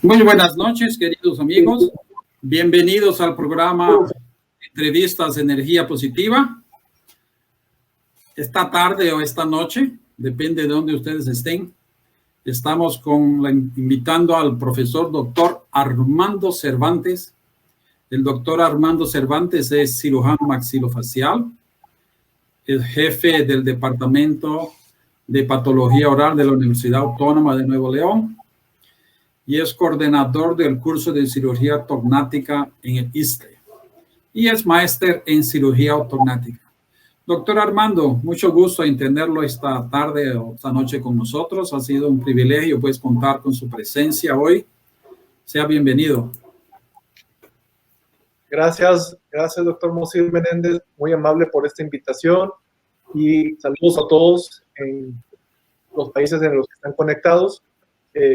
Muy buenas noches, queridos amigos. Bienvenidos al programa Entrevistas de Energía Positiva. Esta tarde o esta noche, depende de dónde ustedes estén, estamos invitando al profesor doctor Armando Cervantes. El doctor Armando Cervantes es cirujano maxilofacial, es jefe del Departamento de Patología Oral de la Universidad Autónoma de Nuevo León y es coordinador del curso de cirugía ortognática en el ISTE y es máster en cirugía ortognática. Doctor Armando, mucho gusto en tenerlo esta tarde o esta noche con nosotros. Ha sido un privilegio pues contar con su presencia hoy. Sea bienvenido. Gracias, doctor Mosir Menéndez, muy amable por esta invitación y saludos a todos en los países en los que están conectados.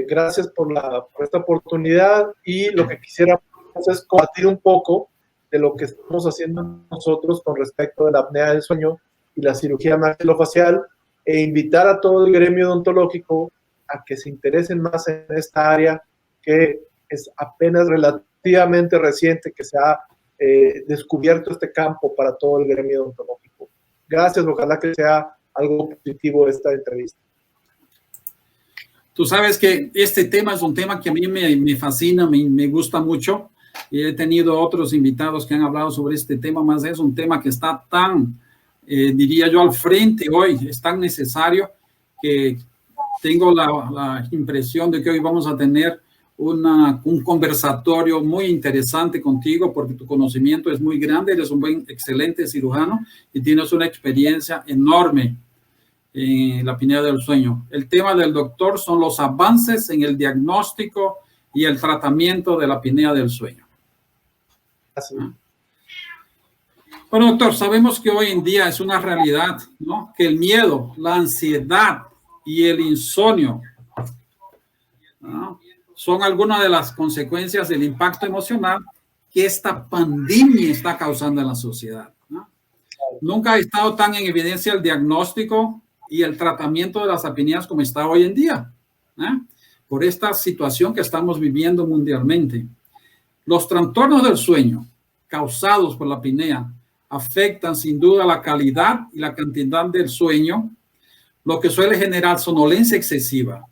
Gracias por esta oportunidad y lo que quisiera es compartir un poco de lo que estamos haciendo nosotros con respecto a la apnea del sueño y la cirugía maxilofacial e invitar a todo el gremio odontológico a que se interesen más en esta área que es apenas relativamente reciente que se ha descubierto este campo para todo el gremio odontológico. Gracias, ojalá que sea algo positivo esta entrevista. Tú sabes que este tema es un tema que a mí me fascina, me gusta mucho. Y he tenido otros invitados que han hablado sobre este tema, más es un tema que está tan, diría yo, al frente hoy, es tan necesario que tengo la impresión de que hoy vamos a tener un conversatorio muy interesante contigo porque tu conocimiento es muy grande, eres un excelente cirujano y tienes una experiencia enorme en la apnea del sueño. El tema del doctor son los avances en el diagnóstico y el tratamiento de la apnea del sueño. Así. Bueno, doctor, sabemos que hoy en día es una realidad, ¿no? Que el miedo, la ansiedad y el insomnio, ¿no?, son algunas de las consecuencias del impacto emocional que esta pandemia está causando en la sociedad, ¿no? Nunca ha estado tan en evidencia el diagnóstico y el tratamiento de las apneas como está hoy en día, ¿eh?, por esta situación que estamos viviendo mundialmente. Los trastornos del sueño causados por la apnea afectan sin duda la calidad y la cantidad del sueño, lo que suele generar somnolencia excesiva.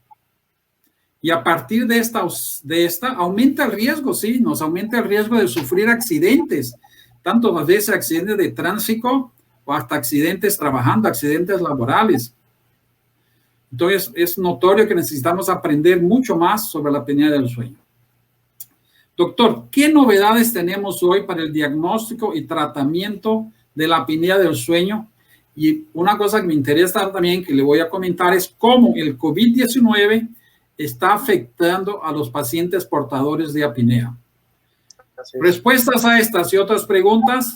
Y a partir de esta aumenta el riesgo, sí, nos aumenta el riesgo de sufrir accidentes, tanto a veces accidentes de tránsito o hasta accidentes trabajando, accidentes laborales. Entonces, es notorio que necesitamos aprender mucho más sobre la apnea del sueño. Doctor, ¿qué novedades tenemos hoy para el diagnóstico y tratamiento de la apnea del sueño? Y una cosa que me interesa también, que le voy a comentar, es cómo el COVID-19 está afectando a los pacientes portadores de apnea. Respuestas a estas y otras preguntas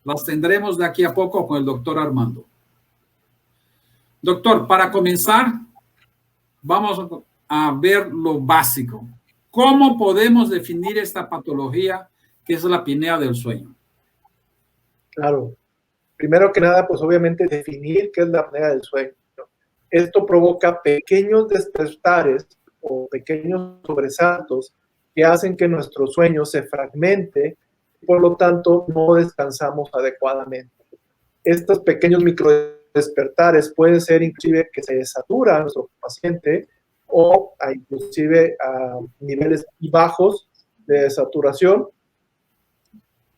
las tendremos de aquí a poco con el doctor Armando. Doctor, para comenzar, vamos a ver lo básico. ¿Cómo podemos definir esta patología que es la apnea del sueño? Claro. Primero que nada, pues obviamente definir qué es la apnea del sueño. Esto provoca pequeños despertares o pequeños sobresaltos que hacen que nuestro sueño se fragmente y por lo tanto no descansamos adecuadamente. Estos pequeños microdespertares pueden ser inclusive que se satura a nuestro paciente o inclusive a niveles bajos de saturación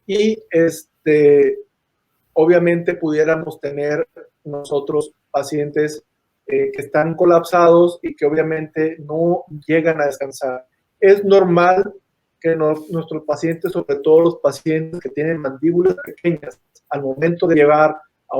y obviamente pudiéramos tener nosotros pacientes que están colapsados y que obviamente no llegan a descansar. Es normal que nuestros pacientes, sobre todo los pacientes que tienen mandíbulas pequeñas, al momento de llevar a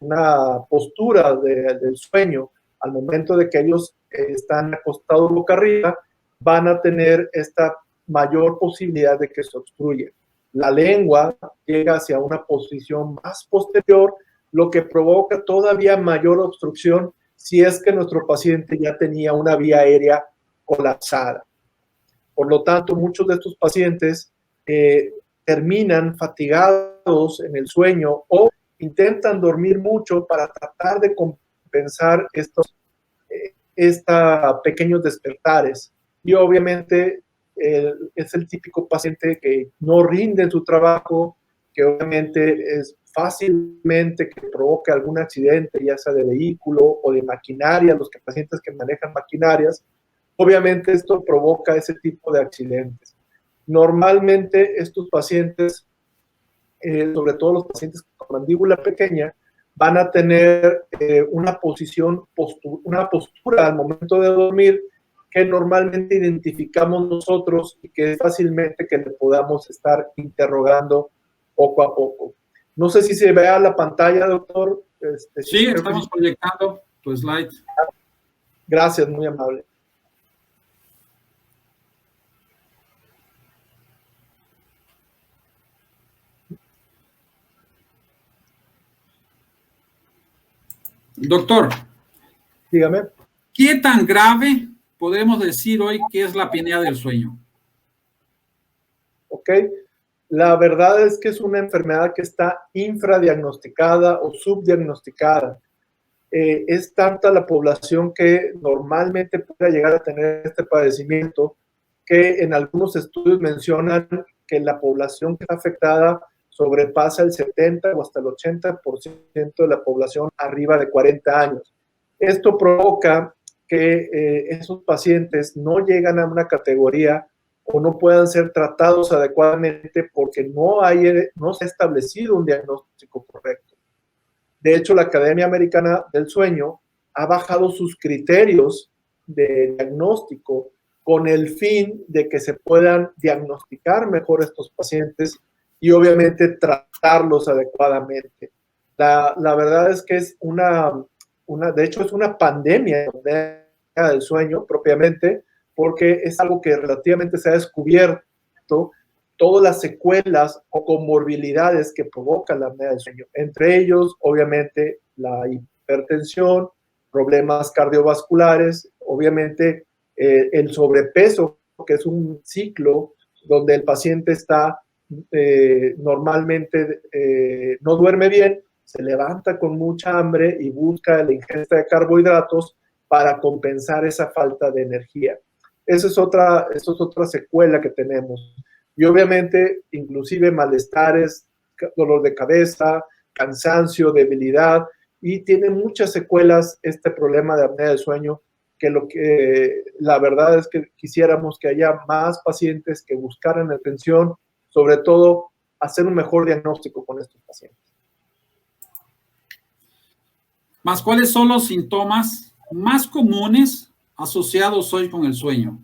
una postura del sueño, al momento de que ellos están acostados boca arriba, van a tener esta mayor posibilidad de que se obstruya. La lengua llega hacia una posición más posterior, lo que provoca todavía mayor obstrucción si es que nuestro paciente ya tenía una vía aérea colapsada. Por lo tanto, muchos de estos pacientes terminan fatigados en el sueño o intentan dormir mucho para tratar de compensar estos pequeños despertares. Y obviamente es el típico paciente que no rinde en su trabajo, que obviamente es fácilmente que provoque algún accidente, ya sea de vehículo o de maquinaria, los pacientes que manejan maquinarias. Obviamente esto provoca ese tipo de accidentes. Normalmente estos pacientes, sobre todo los pacientes con mandíbula pequeña, van a tener una postura al momento de dormir que normalmente identificamos nosotros y que es fácilmente que le podamos estar interrogando poco a poco. No sé si se vea la pantalla, doctor. Sí, estamos proyectando tu slide. Gracias, muy amable. Doctor, dígame. ¿Qué tan grave podemos decir hoy que es la apnea del sueño? Ok. La verdad es que es una enfermedad que está infradiagnosticada o subdiagnosticada. Es tanta la población que normalmente puede llegar a tener este padecimiento que en algunos estudios mencionan que la población que está afectada sobrepasa el 70 o hasta el 80% de la población arriba de 40 años. Esto provoca que esos pacientes no llegan a una categoría o no puedan ser tratados adecuadamente porque no se ha establecido un diagnóstico correcto. De hecho, la Academia Americana del Sueño ha bajado sus criterios de diagnóstico con el fin de que se puedan diagnosticar mejor estos pacientes y obviamente tratarlos adecuadamente. La verdad es que es de hecho es una pandemia del sueño propiamente, porque es algo que relativamente se ha descubierto todas las secuelas o comorbilidades que provoca la apnea del sueño. Entre ellos, obviamente, la hipertensión, problemas cardiovasculares, obviamente el sobrepeso, que es un ciclo donde el paciente está normalmente no duerme bien, se levanta con mucha hambre y busca la ingesta de carbohidratos para compensar esa falta de energía. Esa es otra secuela que tenemos. Y obviamente, inclusive malestares, dolor de cabeza, cansancio, debilidad, y tiene muchas secuelas este problema de apnea del sueño, que la verdad es que quisiéramos que haya más pacientes que buscaran atención, sobre todo hacer un mejor diagnóstico con estos pacientes. Más, ¿cuáles son los síntomas más comunes asociados hoy con el sueño?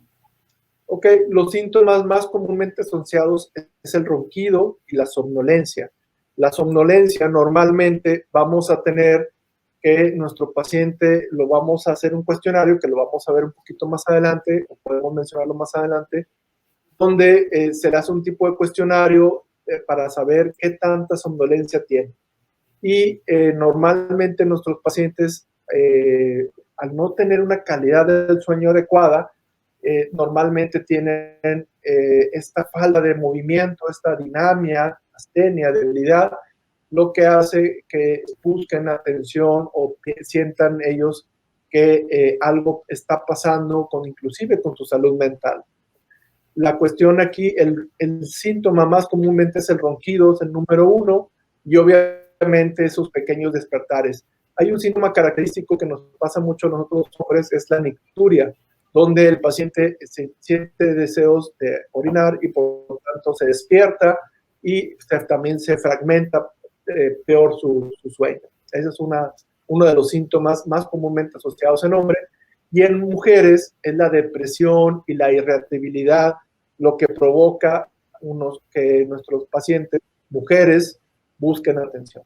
Ok, los síntomas más comúnmente asociados es el ronquido y la somnolencia. La somnolencia normalmente vamos a tener que nuestro paciente lo vamos a hacer un cuestionario que lo vamos a ver un poquito más adelante, o podemos mencionarlo más adelante, donde se le hace un tipo de cuestionario para saber qué tanta somnolencia tiene. Y normalmente nuestros pacientes, al no tener una calidad del sueño adecuada, normalmente tienen esta falta de movimiento, esta dinamia, astenia, debilidad, lo que hace que busquen atención o sientan ellos que algo está pasando inclusive con su salud mental. La cuestión aquí, el síntoma más comúnmente es el ronquido, es el número 1, y obviamente esos pequeños despertares. Hay un síntoma característico que nos pasa mucho a nosotros los hombres, es la nicturia, donde el paciente siente deseos de orinar y por lo tanto se despierta y también se fragmenta peor su sueño. Ese es uno de los síntomas más comúnmente asociados en hombres. Y en mujeres es la depresión y la irritabilidad lo que provoca que nuestros pacientes, mujeres, busquen atención.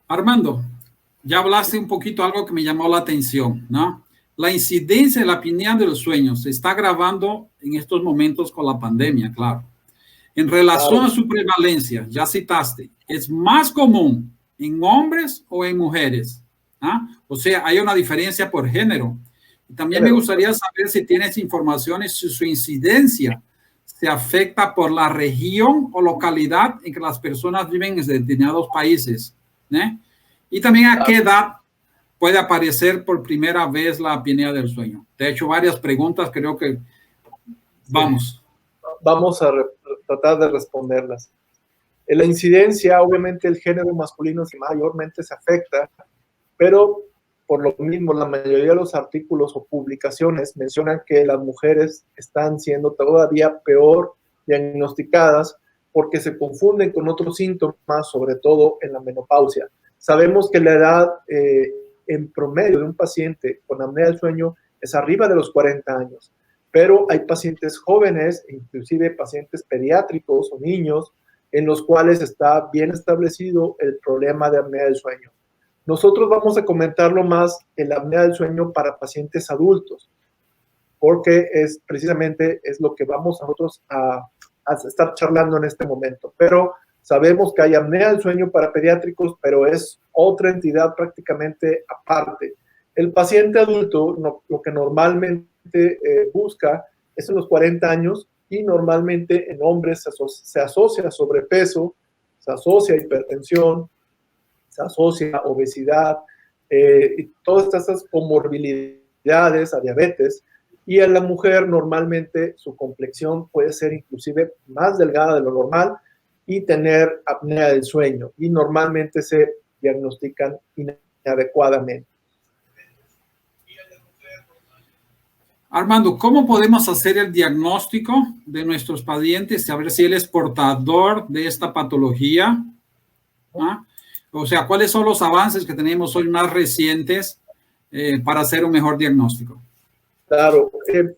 Armando, ya hablaste un poquito algo que me llamó la atención, ¿no? La incidencia de la apnea del sueño se está agravando en estos momentos con la pandemia, claro. En relación a su prevalencia, ya citaste, ¿es más común en hombres o en mujeres? ¿Ah? O sea, hay una diferencia por género. Y también me gustaría saber si tienes informaciones si su incidencia se afecta por la región o localidad en que las personas viven en determinados países. Y también a qué edad puede aparecer por primera vez la apnea del sueño? Te he hecho varias preguntas, creo que vamos. Vamos a tratar de responderlas. En la incidencia, obviamente, el género masculino mayormente se afecta, pero por lo mismo, la mayoría de los artículos o publicaciones mencionan que las mujeres están siendo todavía peor diagnosticadas porque se confunden con otros síntomas, sobre todo en la menopausia. Sabemos que la edad en promedio de un paciente con apnea del sueño es arriba de los 40 años, pero hay pacientes jóvenes, inclusive pacientes pediátricos o niños, en los cuales está bien establecido el problema de apnea del sueño. Nosotros vamos a comentarlo más en la apnea del sueño para pacientes adultos, porque es precisamente lo que vamos nosotros a estar charlando en este momento. Pero sabemos que hay apnea del sueño para pediátricos, pero es otra entidad prácticamente aparte. El paciente adulto lo que normalmente busca es en los 40 años y normalmente en hombres se asocia sobrepeso, se asocia hipertensión, se asocia obesidad, y todas estas comorbilidades a diabetes. Y en la mujer normalmente su complexión puede ser inclusive más delgada de lo normal y tener apnea del sueño. Y normalmente se diagnostican inadecuadamente. Armando, ¿cómo podemos hacer el diagnóstico de nuestros pacientes? Saber si él es portador de esta patología. ¿Ah? O sea, ¿cuáles son los avances que tenemos hoy más recientes para hacer un mejor diagnóstico? Claro.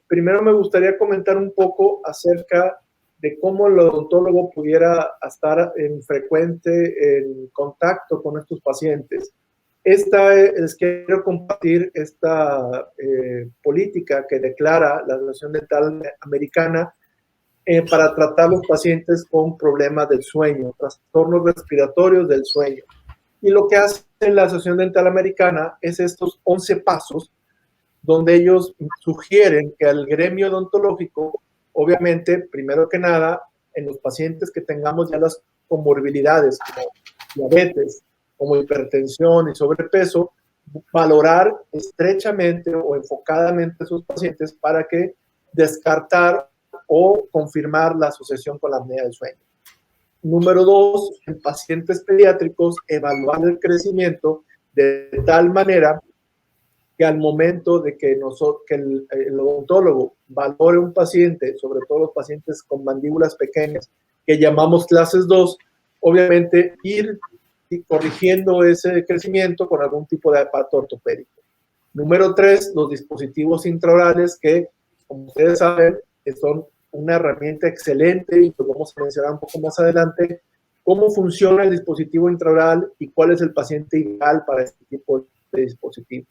Primero me gustaría comentar un poco acerca de cómo el odontólogo pudiera estar en frecuente en contacto con estos pacientes. Les quiero compartir esta política que declara la Asociación Dental Americana para tratar los pacientes con problemas del sueño, trastornos respiratorios del sueño. Y lo que hace la Asociación Dental Americana es estos 11 pasos donde ellos sugieren que al gremio odontológico, obviamente, primero que nada, en los pacientes que tengamos ya las comorbilidades como diabetes, como hipertensión y sobrepeso, valorar estrechamente o enfocadamente a esos pacientes para que descartar o confirmar la asociación con la apnea del sueño. Número 2, en pacientes pediátricos, evaluar el crecimiento de tal manera que al momento de que el odontólogo valore un paciente, sobre todo los pacientes con mandíbulas pequeñas, que llamamos clases 2, obviamente ir corrigiendo ese crecimiento con algún tipo de aparato ortopédico. Número 3, los dispositivos intraorales que, como ustedes saben, son una herramienta excelente y pues vamos a mencionar un poco más adelante cómo funciona el dispositivo intraoral y cuál es el paciente ideal para este tipo de dispositivos.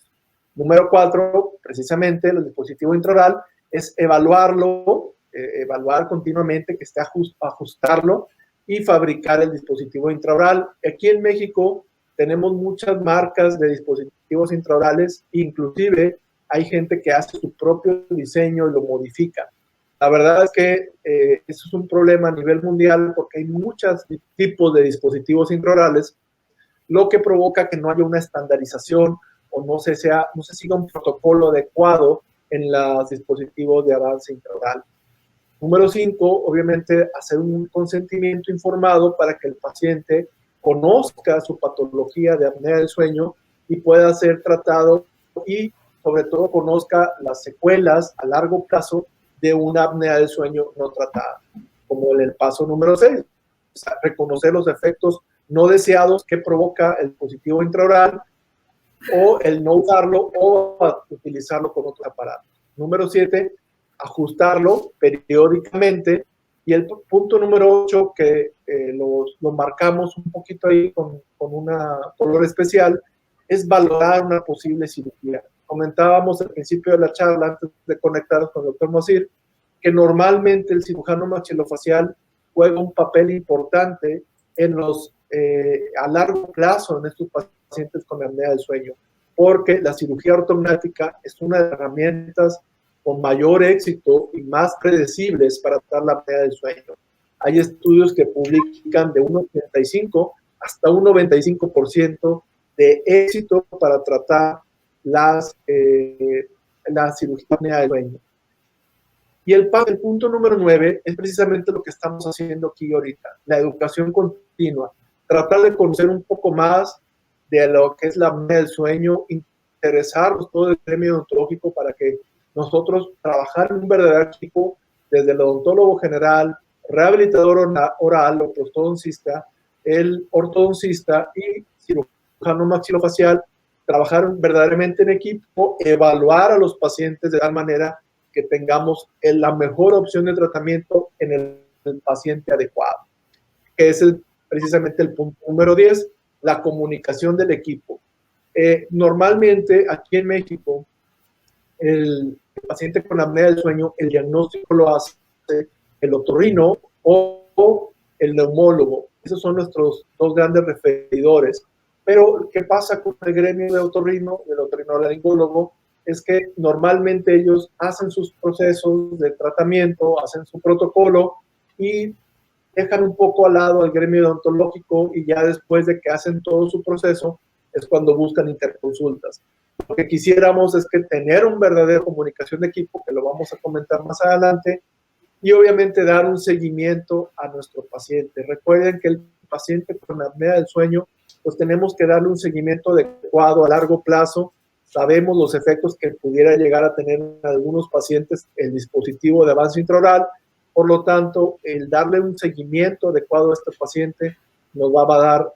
Número 4, precisamente, el dispositivo intraoral es evaluarlo, evaluar continuamente, que esté ajustarlo y fabricar el dispositivo intraoral. Aquí en México tenemos muchas marcas de dispositivos intraorales, inclusive hay gente que hace su propio diseño y lo modifica. La verdad es que eso es un problema a nivel mundial porque hay muchos tipos de dispositivos intraorales, lo que provoca que no haya una estandarización o no se siga un protocolo adecuado en los dispositivos de avance intraoral. Número 5, obviamente, hacer un consentimiento informado para que el paciente conozca su patología de apnea del sueño y pueda ser tratado y, sobre todo, conozca las secuelas a largo plazo de una apnea del sueño no tratada, como en el paso número 6, o sea, reconocer los efectos no deseados que provoca el dispositivo intraoral o el no usarlo o utilizarlo con otros aparatos. Número 7, ajustarlo periódicamente. Y el punto número 8, que lo marcamos un poquito ahí con una color especial, es valorar una posible cirugía. Comentábamos al principio de la charla, antes de conectarnos con el doctor Mosir, que normalmente el cirujano maxilofacial juega un papel importante a largo plazo en estos pacientes con apnea del sueño, porque la cirugía ortognática es una de las herramientas con mayor éxito y más predecibles para tratar la apnea del sueño. Hay estudios que publican de un 85 hasta un 95% de éxito para tratar la cirugía de apnea del sueño. Y el punto número 9 es precisamente lo que estamos haciendo aquí ahorita, la educación continua. Tratar de conocer un poco más de lo que es la apnea del sueño, interesarnos todo el gremio odontológico para que nosotros trabajar en un verdadero equipo, desde el odontólogo general, rehabilitador oral o prostodoncista, el ortodoncista y cirujano maxilofacial, trabajar verdaderamente en equipo, evaluar a los pacientes de tal manera que tengamos la mejor opción de tratamiento en el paciente adecuado, que es precisamente el punto número 10, la comunicación del equipo. Normalmente aquí en México, el paciente con apnea del sueño, el diagnóstico lo hace el otorrino o el neumólogo. Esos son nuestros dos grandes referidores. Pero, ¿qué pasa con el gremio de otorrino, del otorrinolaringólogo? Es que normalmente ellos hacen sus procesos de tratamiento, hacen su protocolo y dejan un poco al lado al gremio odontológico, y ya después de que hacen todo su proceso es cuando buscan interconsultas. Lo que quisiéramos es que tener una verdadera comunicación de equipo, que lo vamos a comentar más adelante, y obviamente dar un seguimiento a nuestro paciente. Recuerden que el paciente con apnea del sueño, pues tenemos que darle un seguimiento adecuado a largo plazo. Sabemos los efectos que pudiera llegar a tener en algunos pacientes el dispositivo de avance intraoral. Por lo tanto, el darle un seguimiento adecuado a este paciente nos va a dar,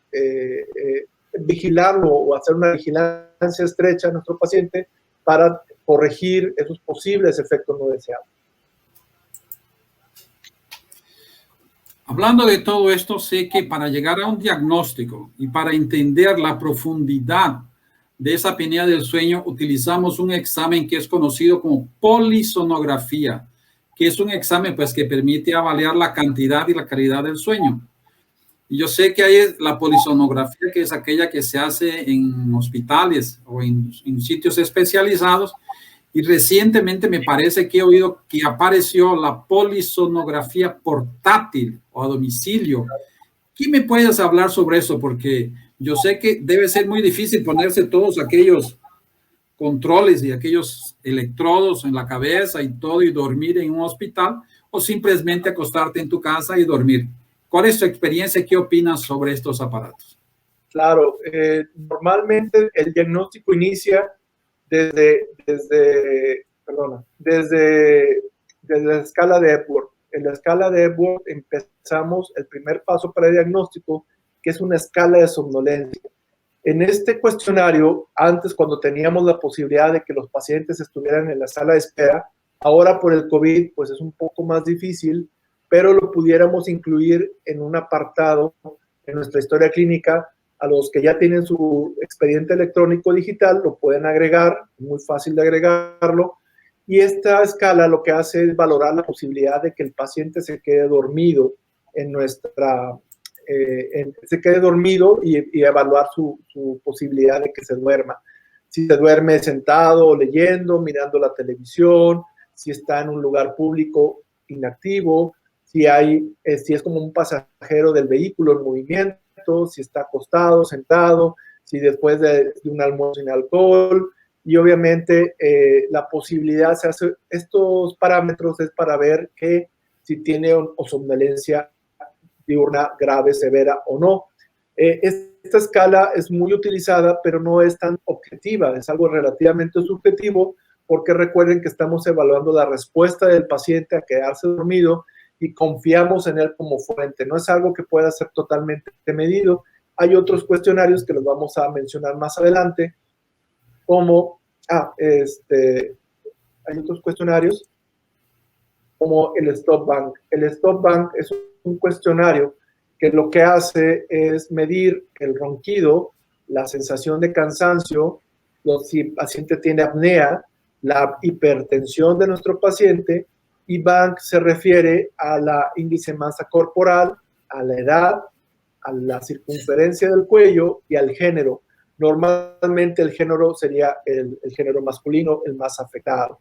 vigilarlo o hacer una vigilancia estrecha a nuestro paciente para corregir esos posibles efectos no deseados. Hablando de todo esto, sé que para llegar a un diagnóstico y para entender la profundidad de esa apnea del sueño, utilizamos un examen que es conocido como polisonografía, que es un examen pues, que permite avaliar la cantidad y la calidad del sueño. Y yo sé que hay la polisonografía, que es aquella que se hace en hospitales o en sitios especializados. Y recientemente me parece que he oído que apareció la polisonografía portátil o a domicilio. ¿Qué me puedes hablar sobre eso? Porque yo sé que debe ser muy difícil ponerse todos aquellos controles y aquellos electrodos en la cabeza y todo y dormir en un hospital, o simplemente acostarte en tu casa y dormir. ¿Cuál es tu experiencia? ¿Qué opinas sobre estos aparatos? Claro, normalmente el diagnóstico inicia desde la escala de Epworth. En la escala de Epworth empezamos el primer paso para el diagnóstico, que es una escala de somnolencia. En este cuestionario, antes cuando teníamos la posibilidad de que los pacientes estuvieran en la sala de espera, ahora por el COVID pues es un poco más difícil, pero lo pudiéramos incluir en un apartado en nuestra historia clínica. A los que ya tienen su expediente electrónico digital, lo pueden agregar, muy fácil de agregarlo. Y esta escala lo que hace es valorar la posibilidad de que el paciente se quede dormido y evaluar su posibilidad de que se duerma. Si se duerme sentado, leyendo, mirando la televisión, si está en un lugar público inactivo, si es como un pasajero del vehículo en movimiento, si está acostado, sentado, si después de un almuerzo sin alcohol, y obviamente la posibilidad se hace, estos parámetros es para ver que si tiene o somnolencia diurna grave, severa o no. Esta escala es muy utilizada, pero no es tan objetiva, es algo relativamente subjetivo, porque recuerden que estamos evaluando la respuesta del paciente a quedarse dormido y confiamos en él como fuente. No es algo que pueda ser totalmente medido. Hay otros cuestionarios que los vamos a mencionar más adelante, como hay otros cuestionarios como el Stop Bank. El Stop Bank es un cuestionario que lo que hace es medir el ronquido, la sensación de cansancio, si el paciente tiene apnea, la hipertensión de nuestro paciente, y Bank se refiere a la índice de masa corporal, a la edad, a la circunferencia del cuello y al género. Normalmente el género sería el género masculino, el más afectado.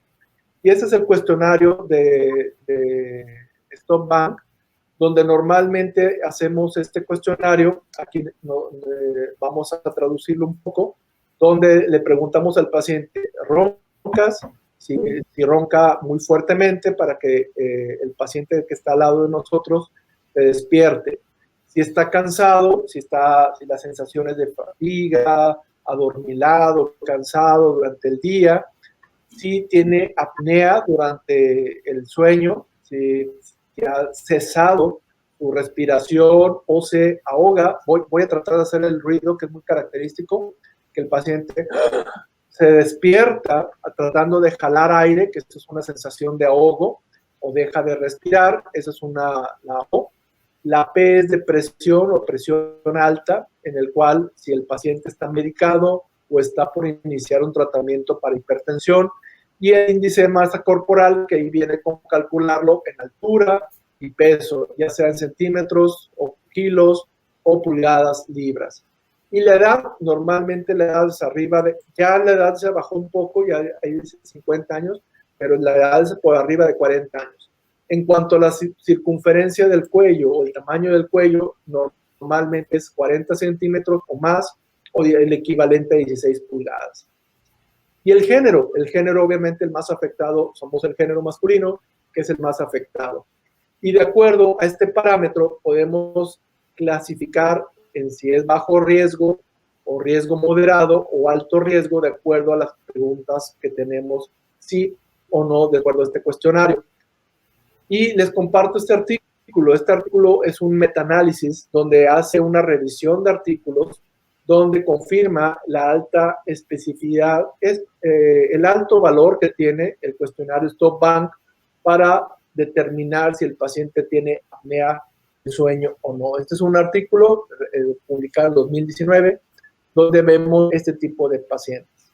Y ese es el cuestionario de Stop Bank, donde normalmente hacemos este cuestionario. Aquí vamos a traducirlo un poco. donde le preguntamos al paciente, ¿roncas? Si ronca muy fuertemente para que el paciente que está al lado de nosotros se despierte. Si está cansado, si las sensaciones de fatiga, adormilado, cansado durante el día, si tiene apnea durante el sueño, si ha cesado su respiración o se ahoga. Voy a tratar de hacer el ruido que es muy característico, que el paciente se despierta tratando de jalar aire, que esto es una sensación de ahogo, o deja de respirar, esa es la O. La P es de presión o presión alta, en el cual si el paciente está medicado o está por iniciar un tratamiento para hipertensión, y el índice de masa corporal, que ahí viene con calcularlo en altura y peso, ya sea en centímetros o kilos o pulgadas, libras. Y la edad, normalmente la edad es arriba de, ya la edad se bajó un poco, ya hay 50 años, pero la edad es por arriba de 40 años. En cuanto a la circunferencia del cuello o el tamaño del cuello, normalmente es 40 centímetros o más, o el equivalente a 16 pulgadas. Y el género obviamente el más afectado, somos el género masculino, que es el más afectado. Y de acuerdo a este parámetro podemos clasificar en si es bajo riesgo o riesgo moderado o alto riesgo de acuerdo a las preguntas que tenemos, sí o no, de acuerdo a este cuestionario. Y les comparto este artículo. Este artículo es un metaanálisis donde hace una revisión de artículos donde confirma la alta especificidad, el alto valor que tiene el cuestionario Stop Bank para determinar si el paciente tiene apnea de sueño o no. Este es un artículo publicado en 2019 donde vemos este tipo de pacientes.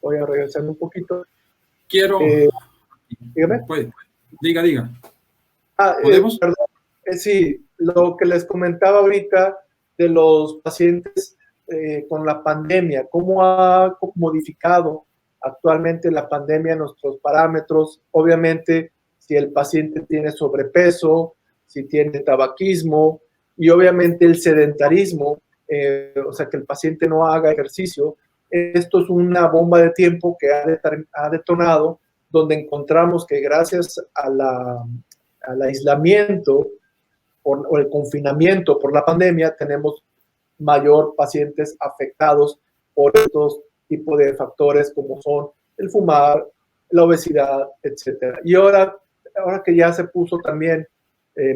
Voy a regresar un poquito. Quiero... dígame. Pues, diga. ¿Podemos? Perdón. Sí, lo que les comentaba ahorita de los pacientes con la pandemia, cómo ha modificado actualmente la pandemia nuestros parámetros. Obviamente, si el paciente tiene sobrepeso, si tiene tabaquismo y obviamente el sedentarismo, o sea, que el paciente no haga ejercicio, esto es una bomba de tiempo que ha detonado, donde encontramos que gracias al aislamiento o el confinamiento por la pandemia, tenemos mayor pacientes afectados por estos tipos de factores como son el fumar, la obesidad, etc. Y ahora que ya se puso también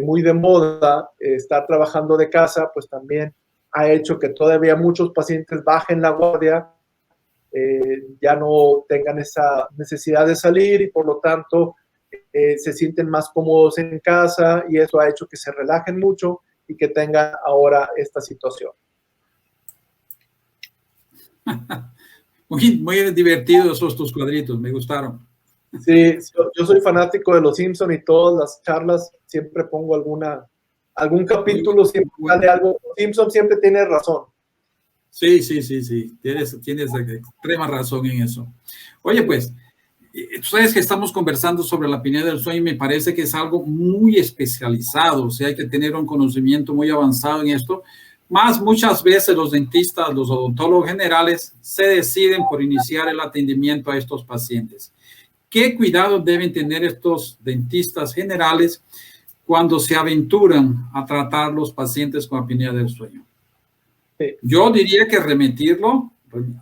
muy de moda estar trabajando de casa, pues también ha hecho que todavía muchos pacientes bajen la guardia, ya no tengan esa necesidad de salir y por lo tanto se sienten más cómodos en casa y eso ha hecho que se relajen mucho y que tengan ahora esta situación. Muy divertidos esos tus cuadritos, me gustaron. Sí, yo soy fanático de los Simpsons y todas las charlas siempre pongo algún capítulo, siempre sale algo. Simpson siempre tiene razón. Sí. Tienes extrema razón en eso. Oye, pues, tú sabes que estamos conversando sobre la apnea del sueño y me parece que es algo muy especializado, o sea, hay que tener un conocimiento muy avanzado en esto. Muchas veces los dentistas, los odontólogos generales se deciden por iniciar el atendimiento a estos pacientes. ¿Qué cuidados deben tener estos dentistas generales cuando se aventuran a tratar los pacientes con apnea del sueño? Sí. Yo diría que remitirlo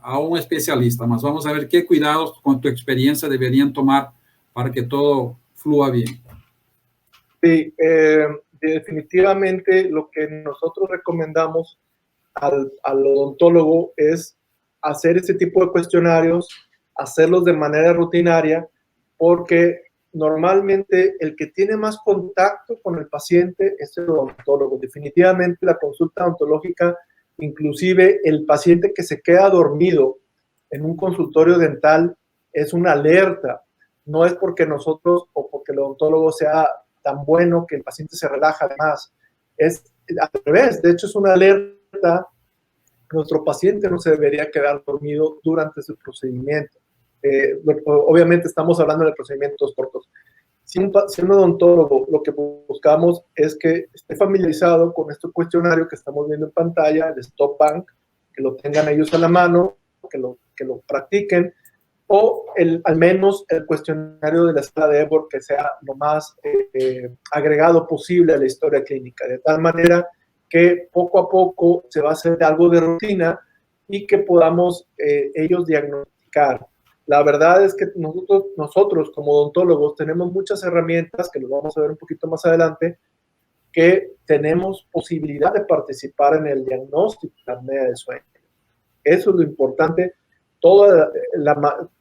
a un especialista más. Vamos a ver qué cuidados con tu experiencia deberían tomar para que todo flúa bien. Sí, definitivamente lo que nosotros recomendamos al odontólogo es hacer este tipo de cuestionarios, hacerlos de manera rutinaria, porque normalmente el que tiene más contacto con el paciente es el odontólogo. Definitivamente la consulta odontológica, inclusive el paciente que se queda dormido en un consultorio dental, es una alerta. No es porque nosotros o porque el odontólogo sea tan bueno que el paciente se relaja más. Es al revés, de hecho es una alerta. Nuestro paciente no se debería quedar dormido durante su procedimiento. Obviamente estamos hablando de procedimientos cortos. Si un odontólogo lo que buscamos es que esté familiarizado con este cuestionario que estamos viendo en pantalla, el Stop Bank, que lo tengan ellos a la mano, que lo practiquen, o al menos el cuestionario de la escala de Epworth que sea lo más agregado posible a la historia clínica, de tal manera que poco a poco se va a hacer algo de rutina y que podamos ellos diagnosticar. La verdad es que nosotros como odontólogos tenemos muchas herramientas, que lo vamos a ver un poquito más adelante, que tenemos posibilidad de participar en el diagnóstico de la apnea del sueño. Eso es lo importante.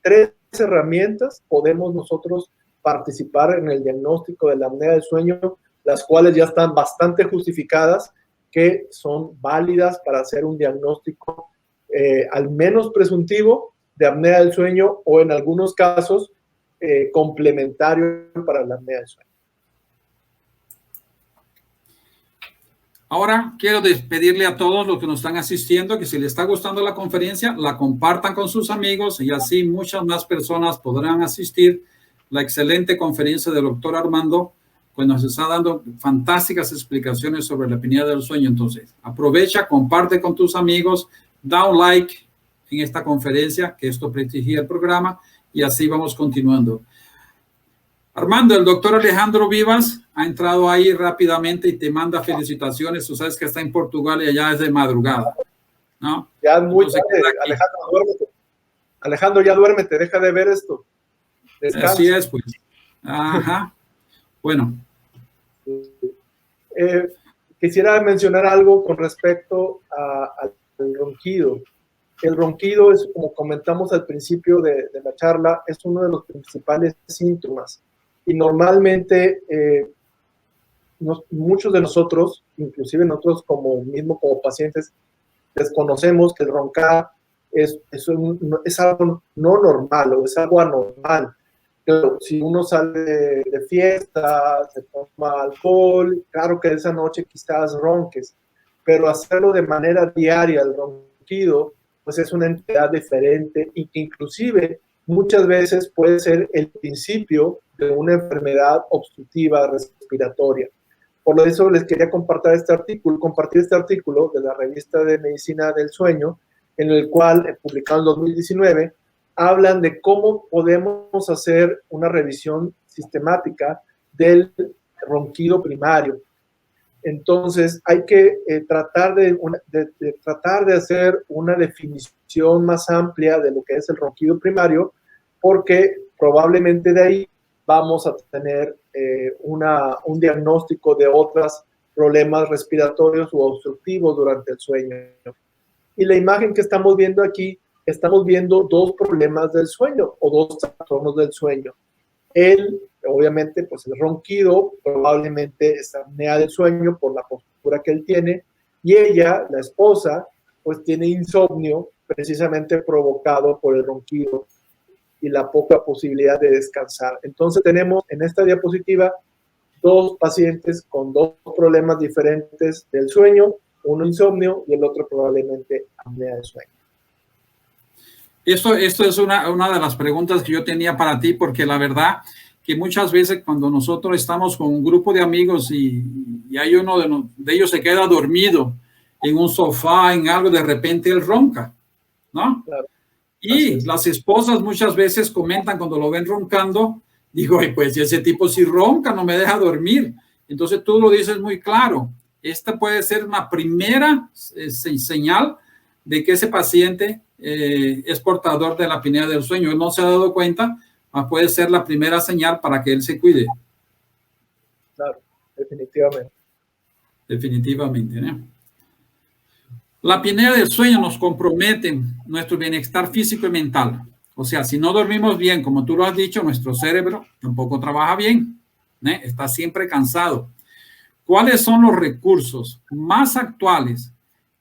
Tres herramientas podemos nosotros participar en el diagnóstico de la apnea del sueño, las cuales ya están bastante justificadas, que son válidas para hacer un diagnóstico al menos presuntivo de apnea del sueño, o en algunos casos complementario para la apnea del sueño. Ahora quiero despedirle a todos los que nos están asistiendo, que si les está gustando la conferencia, la compartan con sus amigos y así muchas más personas podrán asistir a la excelente conferencia del doctor Armando, pues nos está dando fantásticas explicaciones sobre la apnea del sueño. Entonces, aprovecha, comparte con tus amigos, da un like en esta conferencia, que esto prestigia el programa, y así vamos continuando. Armando, el doctor Alejandro Vivas ha entrado ahí rápidamente y te manda felicitaciones. Tú sabes que está en Portugal y allá es de madrugada, ¿no? Ya es muy tarde. Alejandro, duérmete. Alejandro, ya duérmete, deja de ver esto. Descansa. Así es, pues. Ajá. Bueno. Quisiera mencionar algo con respecto al ronquido. El ronquido es, como comentamos al principio de la charla, es uno de los principales síntomas. Y normalmente muchos de nosotros, inclusive nosotros como pacientes, desconocemos que el roncar es algo no normal o es algo anormal. Pero si uno sale de fiesta, se toma alcohol, claro que esa noche quizás ronques, pero hacerlo de manera diaria, el ronquido, pues es una entidad diferente y que inclusive muchas veces puede ser el principio de una enfermedad obstructiva respiratoria. Por eso les quería compartir este artículo de la revista de Medicina del Sueño, en el cual, publicado en 2019, hablan de cómo podemos hacer una revisión sistemática del ronquido primario. Entonces, hay que tratar de hacer una definición más amplia de lo que es el ronquido primario, porque probablemente de ahí vamos a tener un diagnóstico de otros problemas respiratorios u obstructivos durante el sueño. Y la imagen que estamos viendo aquí, estamos viendo dos problemas del sueño o dos trastornos del sueño. Obviamente, pues el ronquido probablemente es apnea del sueño por la postura que él tiene, y ella, la esposa, pues tiene insomnio precisamente provocado por el ronquido y la poca posibilidad de descansar. Entonces tenemos en esta diapositiva dos pacientes con dos problemas diferentes del sueño, uno insomnio y el otro probablemente apnea del sueño. Esto es una de las preguntas que yo tenía para ti, porque la verdad que muchas veces cuando nosotros estamos con un grupo de amigos y hay uno de ellos se queda dormido en un sofá, en algo, de repente él ronca, ¿no? Claro. Y las esposas muchas veces comentan cuando lo ven roncando, digo, pues ese tipo si ronca no me deja dormir. Entonces tú lo dices muy claro. Esta puede ser una primera señal de que ese paciente es portador de la apnea del sueño. Él no se ha dado cuenta, puede ser la primera señal para que él se cuide. Claro, definitivamente. Definitivamente, ¿no? La apnea del sueño nos compromete nuestro bienestar físico y mental. O sea, si no dormimos bien, como tú lo has dicho, nuestro cerebro tampoco trabaja bien, ¿no? Está siempre cansado. ¿Cuáles son los recursos más actuales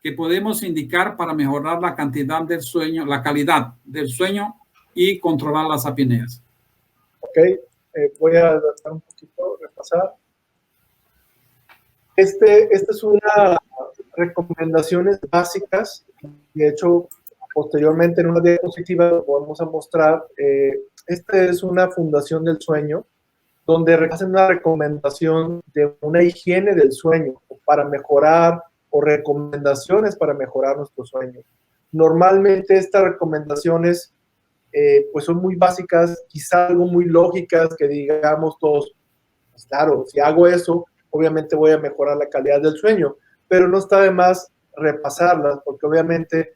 que podemos indicar para mejorar la cantidad del sueño, la calidad del sueño y controlar las apneas? Ok, voy a tratar un poquito, repasar. Esta es una recomendaciones básicas. De hecho, posteriormente en una diapositiva lo podemos mostrar. Esta es una fundación del sueño, donde hacen una recomendación de una higiene del sueño para mejorar o recomendaciones para mejorar nuestro sueño. Normalmente estas recomendaciones pues son muy básicas, quizá algo muy lógicas que digamos todos, pues claro, si hago eso, obviamente voy a mejorar la calidad del sueño, pero no está de más repasarlas, porque obviamente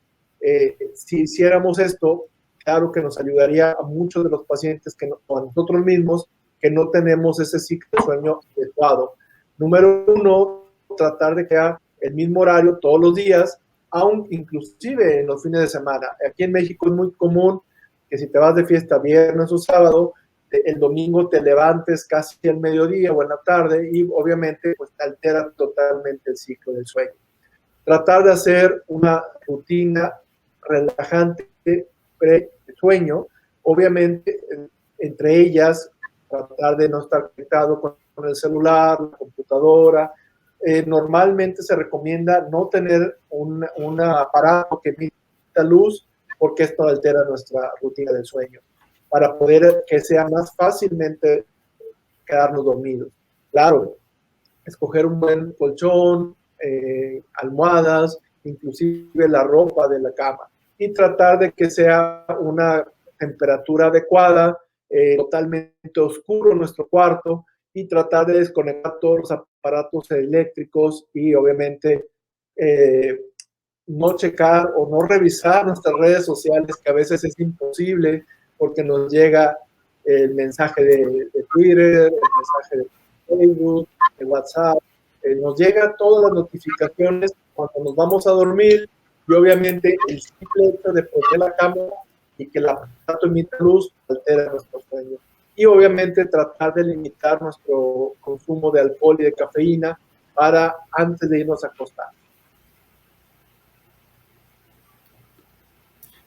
si hiciéramos esto, claro que nos ayudaría a muchos de los pacientes o a nosotros mismos que no tenemos ese ciclo de sueño adecuado. Número uno, tratar de crear el mismo horario todos los días, aun inclusive en los fines de semana. Aquí en México es muy común que si te vas de fiesta viernes o sábado, el domingo te levantes casi al mediodía o en la tarde y obviamente pues te altera totalmente el ciclo del sueño. Tratar de hacer una rutina relajante pre-sueño, obviamente entre ellas tratar de no estar conectado con el celular, la computadora. Normalmente se recomienda no tener un aparato que emita luz porque esto altera nuestra rutina del sueño, para poder que sea más fácilmente quedarnos dormidos. Claro, escoger un buen colchón, almohadas, inclusive la ropa de la cama, y tratar de que sea una temperatura adecuada, totalmente oscuro nuestro cuarto, y tratar de desconectar todos los aparatos eléctricos y obviamente no checar o no revisar nuestras redes sociales, que a veces es imposible porque nos llega el mensaje de Twitter, el mensaje de Facebook, de WhatsApp, nos llega todas las notificaciones cuando nos vamos a dormir y obviamente el simple hecho de poner la cámara y que el aparato emita luz altera nuestro sueño. Y obviamente tratar de limitar nuestro consumo de alcohol y de cafeína para antes de irnos a acostar.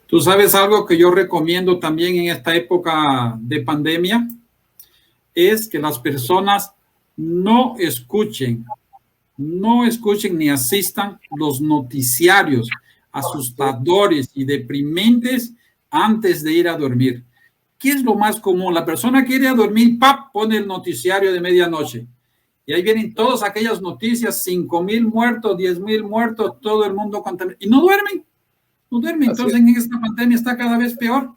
Tú sabes algo que yo recomiendo también en esta época de pandemia, es que las personas no escuchen ni asistan los noticiarios asustadores y deprimentes antes de ir a dormir. ¿Qué es lo más común? La persona quiere ir a dormir, ¡pap!, pone el noticiario de medianoche. Y ahí vienen todas aquellas noticias, 5,000 muertos, 10,000 muertos, todo el mundo contaminado. Y no duermen. Entonces en esta pandemia está cada vez peor.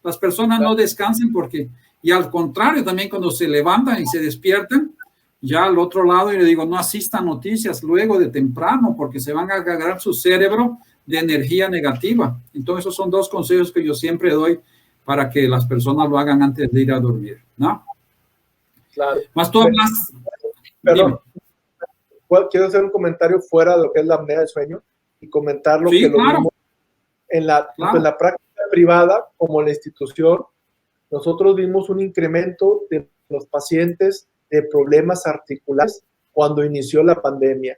Las personas no descansan porque, y al contrario, también cuando se levantan y se despiertan, ya al otro lado, y le digo, no asistan noticias luego de temprano porque se van a cargar su cerebro de energía negativa. Entonces esos son dos consejos que yo siempre doy para que las personas lo hagan antes de ir a dormir, ¿no? Claro. Más tú hablas. Perdón, quiero hacer un comentario fuera de lo que es la apnea del sueño y comentar lo que lo vimos en la práctica privada como en la institución. Nosotros vimos un incremento de los pacientes de problemas articulares cuando inició la pandemia.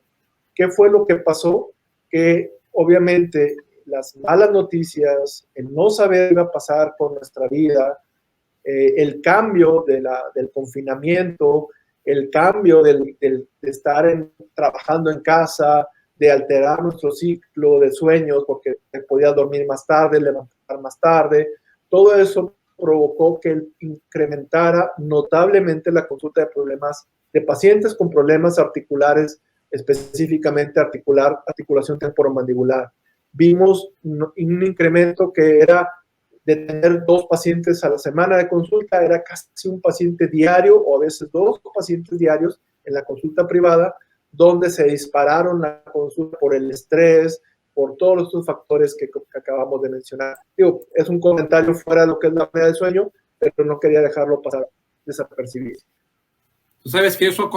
¿Qué fue lo que pasó? Que obviamente las malas noticias, el no saber qué iba a pasar con nuestra vida, el cambio del confinamiento, el cambio de estar trabajando en casa, de alterar nuestro ciclo de sueños porque podía dormir más tarde, levantar más tarde, todo eso provocó que incrementara notablemente la consulta de problemas de pacientes con problemas articulares, específicamente articulación temporomandibular. Vimos un incremento que era de tener 2 pacientes a la semana de consulta, era casi un paciente diario o a veces 2 pacientes diarios en la consulta privada, donde se dispararon la consulta por el estrés, por todos estos factores que acabamos de mencionar. Digo, es un comentario fuera de lo que es la apnea del sueño, pero no quería dejarlo pasar desapercibido. Tú sabes que eso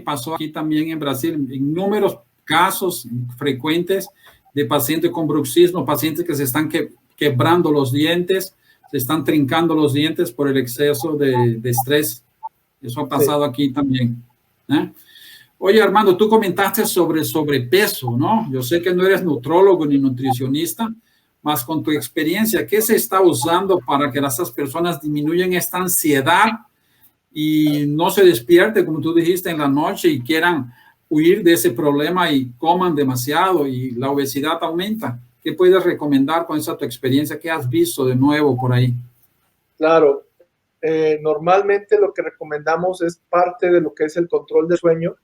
pasó aquí también en Brasil, en números casos frecuentes de pacientes con bruxismo, pacientes que se están quebrando los dientes, se están trincando los dientes por el exceso de estrés. Eso ha pasado aquí también, ¿eh? Oye, Armando, tú comentaste sobre sobrepeso, ¿no? Yo sé que no eres nutrólogo ni nutricionista, mas con tu experiencia, ¿qué se está usando para que esas personas disminuyan esta ansiedad y no se despierten, como tú dijiste, en la noche y quieran huir de ese problema y coman demasiado y la obesidad aumenta? ¿Qué puedes recomendar con esa tu experiencia? ¿Qué has visto de nuevo por ahí? Claro. Normalmente lo que recomendamos es parte de lo que es el control de sueño,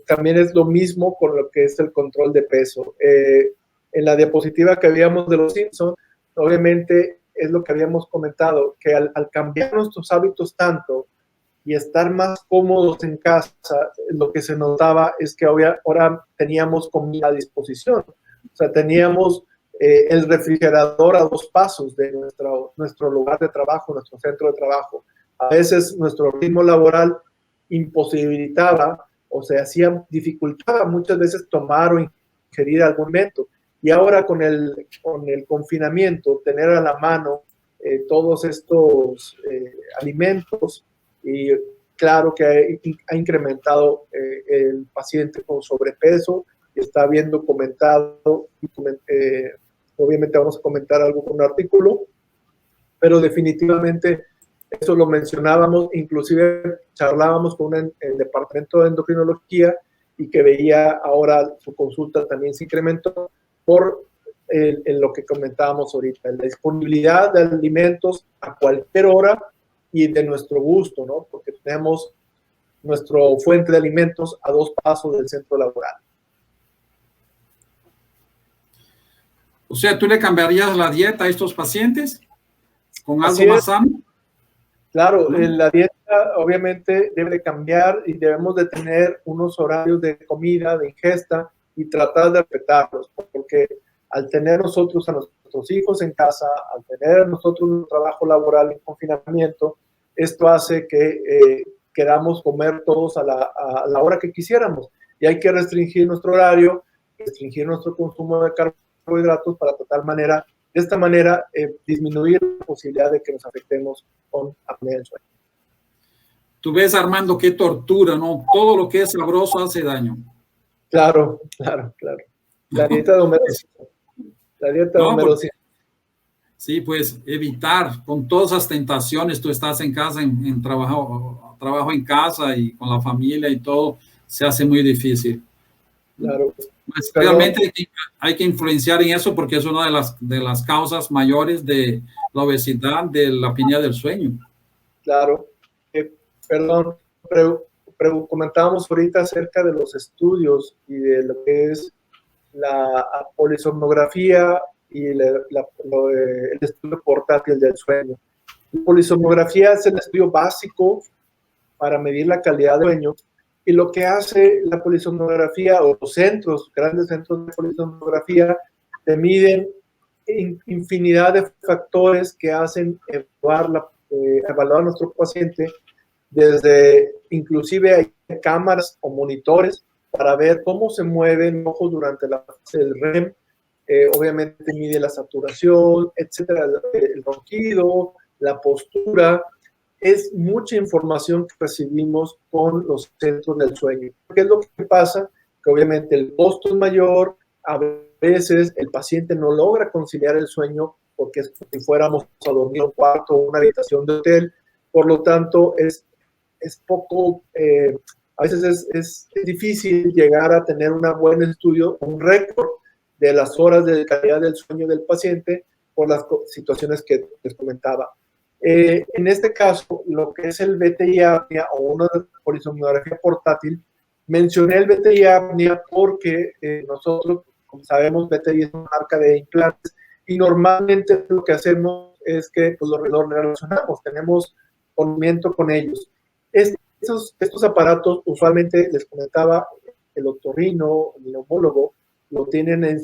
También es lo mismo con lo que es el control de peso. En la diapositiva que habíamos de los Simpsons, obviamente es lo que habíamos comentado, que al cambiar nuestros hábitos tanto y estar más cómodos en casa, lo que se notaba es que ahora teníamos comida a disposición. O sea, teníamos el refrigerador a 2 pasos de nuestro lugar de trabajo, nuestro centro de trabajo. A veces nuestro ritmo laboral imposibilitaba o se dificultaba muchas veces tomar o ingerir algún alimento. Y ahora con el confinamiento, tener a la mano todos estos alimentos, y claro que ha incrementado el paciente con sobrepeso, está bien documentado, obviamente vamos a comentar algo con un artículo, pero definitivamente eso lo mencionábamos, inclusive charlábamos con el departamento de endocrinología y que veía ahora su consulta también se incrementó por lo que comentábamos ahorita, la disponibilidad de alimentos a cualquier hora y de nuestro gusto, ¿no? Porque tenemos nuestra fuente de alimentos a 2 pasos del centro laboral. O sea, ¿tú le cambiarías la dieta a estos pacientes con algo Así más es. sano? Claro, la dieta obviamente debe de cambiar y debemos de tener unos horarios de comida, de ingesta y tratar de respetarlos, porque al tener nosotros a nuestros hijos en casa, al tener nosotros un trabajo laboral en confinamiento, esto hace que queramos comer todos a la hora que quisiéramos y hay que restringir nuestro horario, restringir nuestro consumo de carbohidratos para de esta manera disminuir la posibilidad de que nos afectemos con apnea del sueño. Tú ves, Armando, qué tortura, ¿no? Todo lo que es sabroso hace daño. Claro. La dieta de Homero Simpson. La dieta de Homero Simpson. Sí, pues evitar con todas esas tentaciones, tú estás en casa, en trabajo en casa y con la familia y todo, se hace muy difícil. Claro. Pues realmente hay que influenciar en eso porque es una de las causas mayores de la obesidad, de la apnea del sueño. Claro. Perdón, comentábamos ahorita acerca de los estudios y de lo que es la polisomnografía y el estudio portátil del sueño. La polisomnografía es el estudio básico para medir la calidad del sueño y lo que hace la polisomnografía o los grandes centros de polisomnografía, te miden infinidad de factores que hacen evaluar a nuestro paciente, desde inclusive hay cámaras o monitores para ver cómo se mueven los ojos durante la fase del REM, obviamente mide la saturación, etcétera, el ronquido, la postura. Es mucha información que recibimos con los centros del sueño. ¿Qué es lo que pasa? Que obviamente el costo es mayor, a veces el paciente no logra conciliar el sueño porque es como si fuéramos a dormir en un cuarto o una habitación de hotel, por lo tanto es poco, a veces es difícil llegar a tener un buen estudio, un récord de las horas de calidad del sueño del paciente por las situaciones que les comentaba. En este caso, lo que es el BTI apnea o una polisomnografía portátil, mencioné el BTI apnea porque nosotros, como sabemos, BTI es una marca de implantes y normalmente lo que hacemos es que pues, los relacionamos, tenemos conocimiento con ellos. Estos aparatos, usualmente les comentaba, el otorrino, el neumólogo, lo tienen en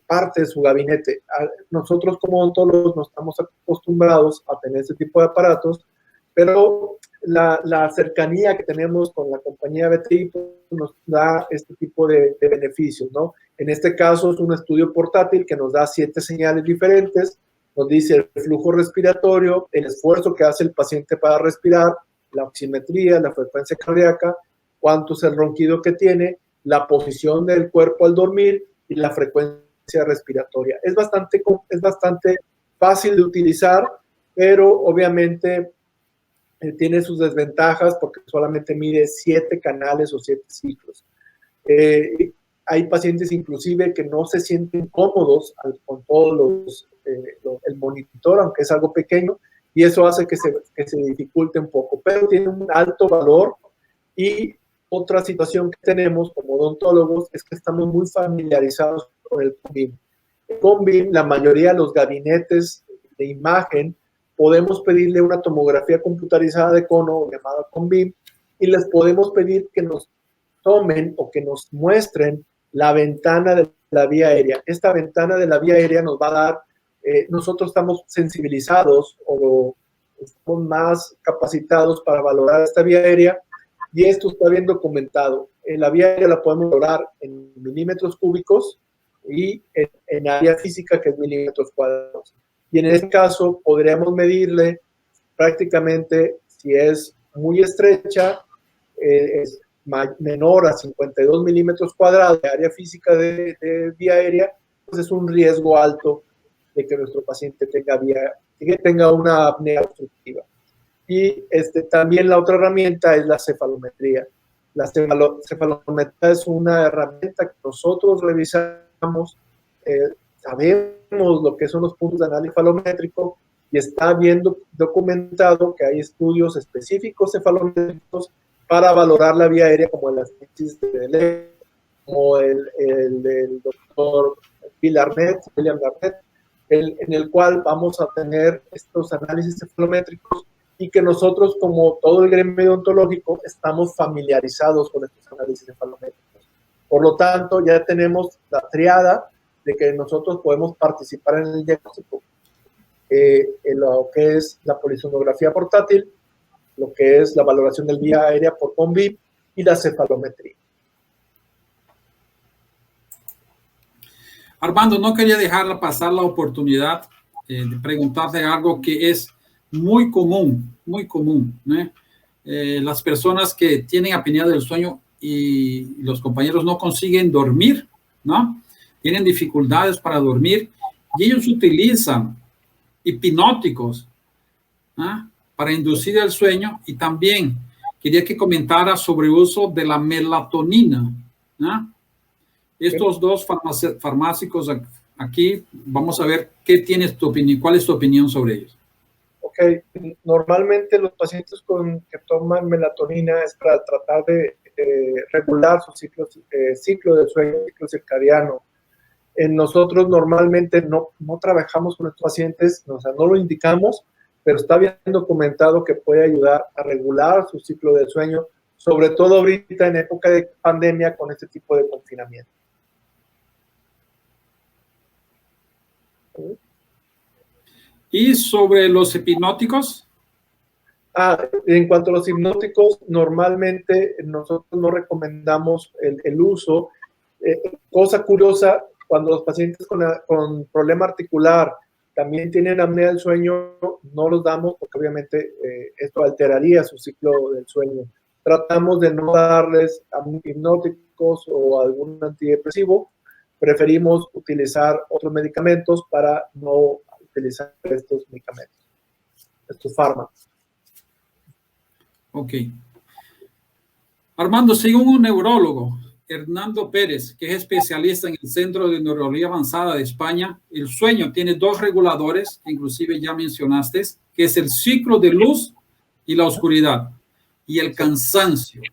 parte de su gabinete. Nosotros como odontólogos no estamos acostumbrados a tener este tipo de aparatos, pero la cercanía que tenemos con la compañía BTI nos da este tipo de beneficios, ¿no? En este caso es un estudio portátil que nos da 7 señales diferentes, nos dice el flujo respiratorio, el esfuerzo que hace el paciente para respirar, la oximetría, la frecuencia cardíaca, cuánto es el ronquido que tiene, la posición del cuerpo al dormir y la frecuencia respiratoria. Es bastante fácil de utilizar, pero obviamente tiene sus desventajas porque solamente mide 7 canales o 7 ciclos. Hay pacientes inclusive que no se sienten cómodos con todos el monitor, aunque es algo pequeño, y eso hace que se dificulte un poco, pero tiene un alto valor y Otra situación que tenemos como odontólogos es que estamos muy familiarizados con el CONVIM. El CONVIM, la mayoría de los gabinetes de imagen, podemos pedirle una tomografía computarizada de cono llamada CONVIM y les podemos pedir que nos tomen o que nos muestren la ventana de la vía aérea. Esta ventana de la vía aérea nos va a dar, nosotros estamos sensibilizados o estamos más capacitados para valorar esta vía aérea y esto está bien documentado. La vía aérea la podemos valorar en milímetros cúbicos y en área física, que es milímetros cuadrados. Y en este caso podríamos medirle prácticamente si es muy estrecha, es menor a 52 milímetros cuadrados de área física de vía aérea, pues es un riesgo alto de que nuestro paciente tenga una apnea obstructiva. Y también la otra herramienta es la cefalometría. La cefalometría es una herramienta que nosotros revisamos, sabemos lo que son los puntos de análisis cefalométrico y está bien documentado que hay estudios específicos cefalométricos para valorar la vía aérea, como el análisis de Deleuze, como el del doctor William Garnett, en el cual vamos a tener estos análisis cefalométricos y que nosotros, como todo el gremio odontológico, estamos familiarizados con estos análisis cefalométricos. Por lo tanto, ya tenemos la triada de que nosotros podemos participar en el diagnóstico, en lo que es la polisonografía portátil, lo que es la valoración del vía aérea por CONVIM y la cefalometría. Armando, no quería dejar pasar la oportunidad de preguntarte algo que es muy común, ¿no? Las personas que tienen apnea del sueño y los compañeros no consiguen dormir, ¿no? Tienen dificultades para dormir y ellos utilizan hipnóticos, ¿no?, para inducir el sueño. Y también quería que comentara sobre el uso de la melatonina, ¿no? Estos dos farmacéuticos aquí, vamos a ver qué tienes tu opinión, cuál es tu opinión sobre ellos. Ok, normalmente los pacientes que toman melatonina es para tratar de regular su ciclo de sueño, ciclo circadiano. Nosotros normalmente no trabajamos con nuestros pacientes, o sea, no lo indicamos, pero está bien documentado que puede ayudar a regular su ciclo de sueño, sobre todo ahorita en época de pandemia con este tipo de confinamiento. ¿Y sobre los hipnóticos? En cuanto a los hipnóticos, normalmente nosotros no recomendamos el uso. Cosa curiosa, cuando los pacientes con problema articular también tienen apnea del sueño, no los damos porque obviamente esto alteraría su ciclo del sueño. Tratamos de no darles hipnóticos o algún antidepresivo. Preferimos utilizar otros medicamentos para no utilizar estos medicamentos, estos fármacos. Ok. Armando, según un neurólogo, Hernando Pérez, que es especialista en el Centro de Neurología Avanzada de España, el sueño tiene dos reguladores, que inclusive ya mencionaste, que es el ciclo de luz y la oscuridad, y el cansancio,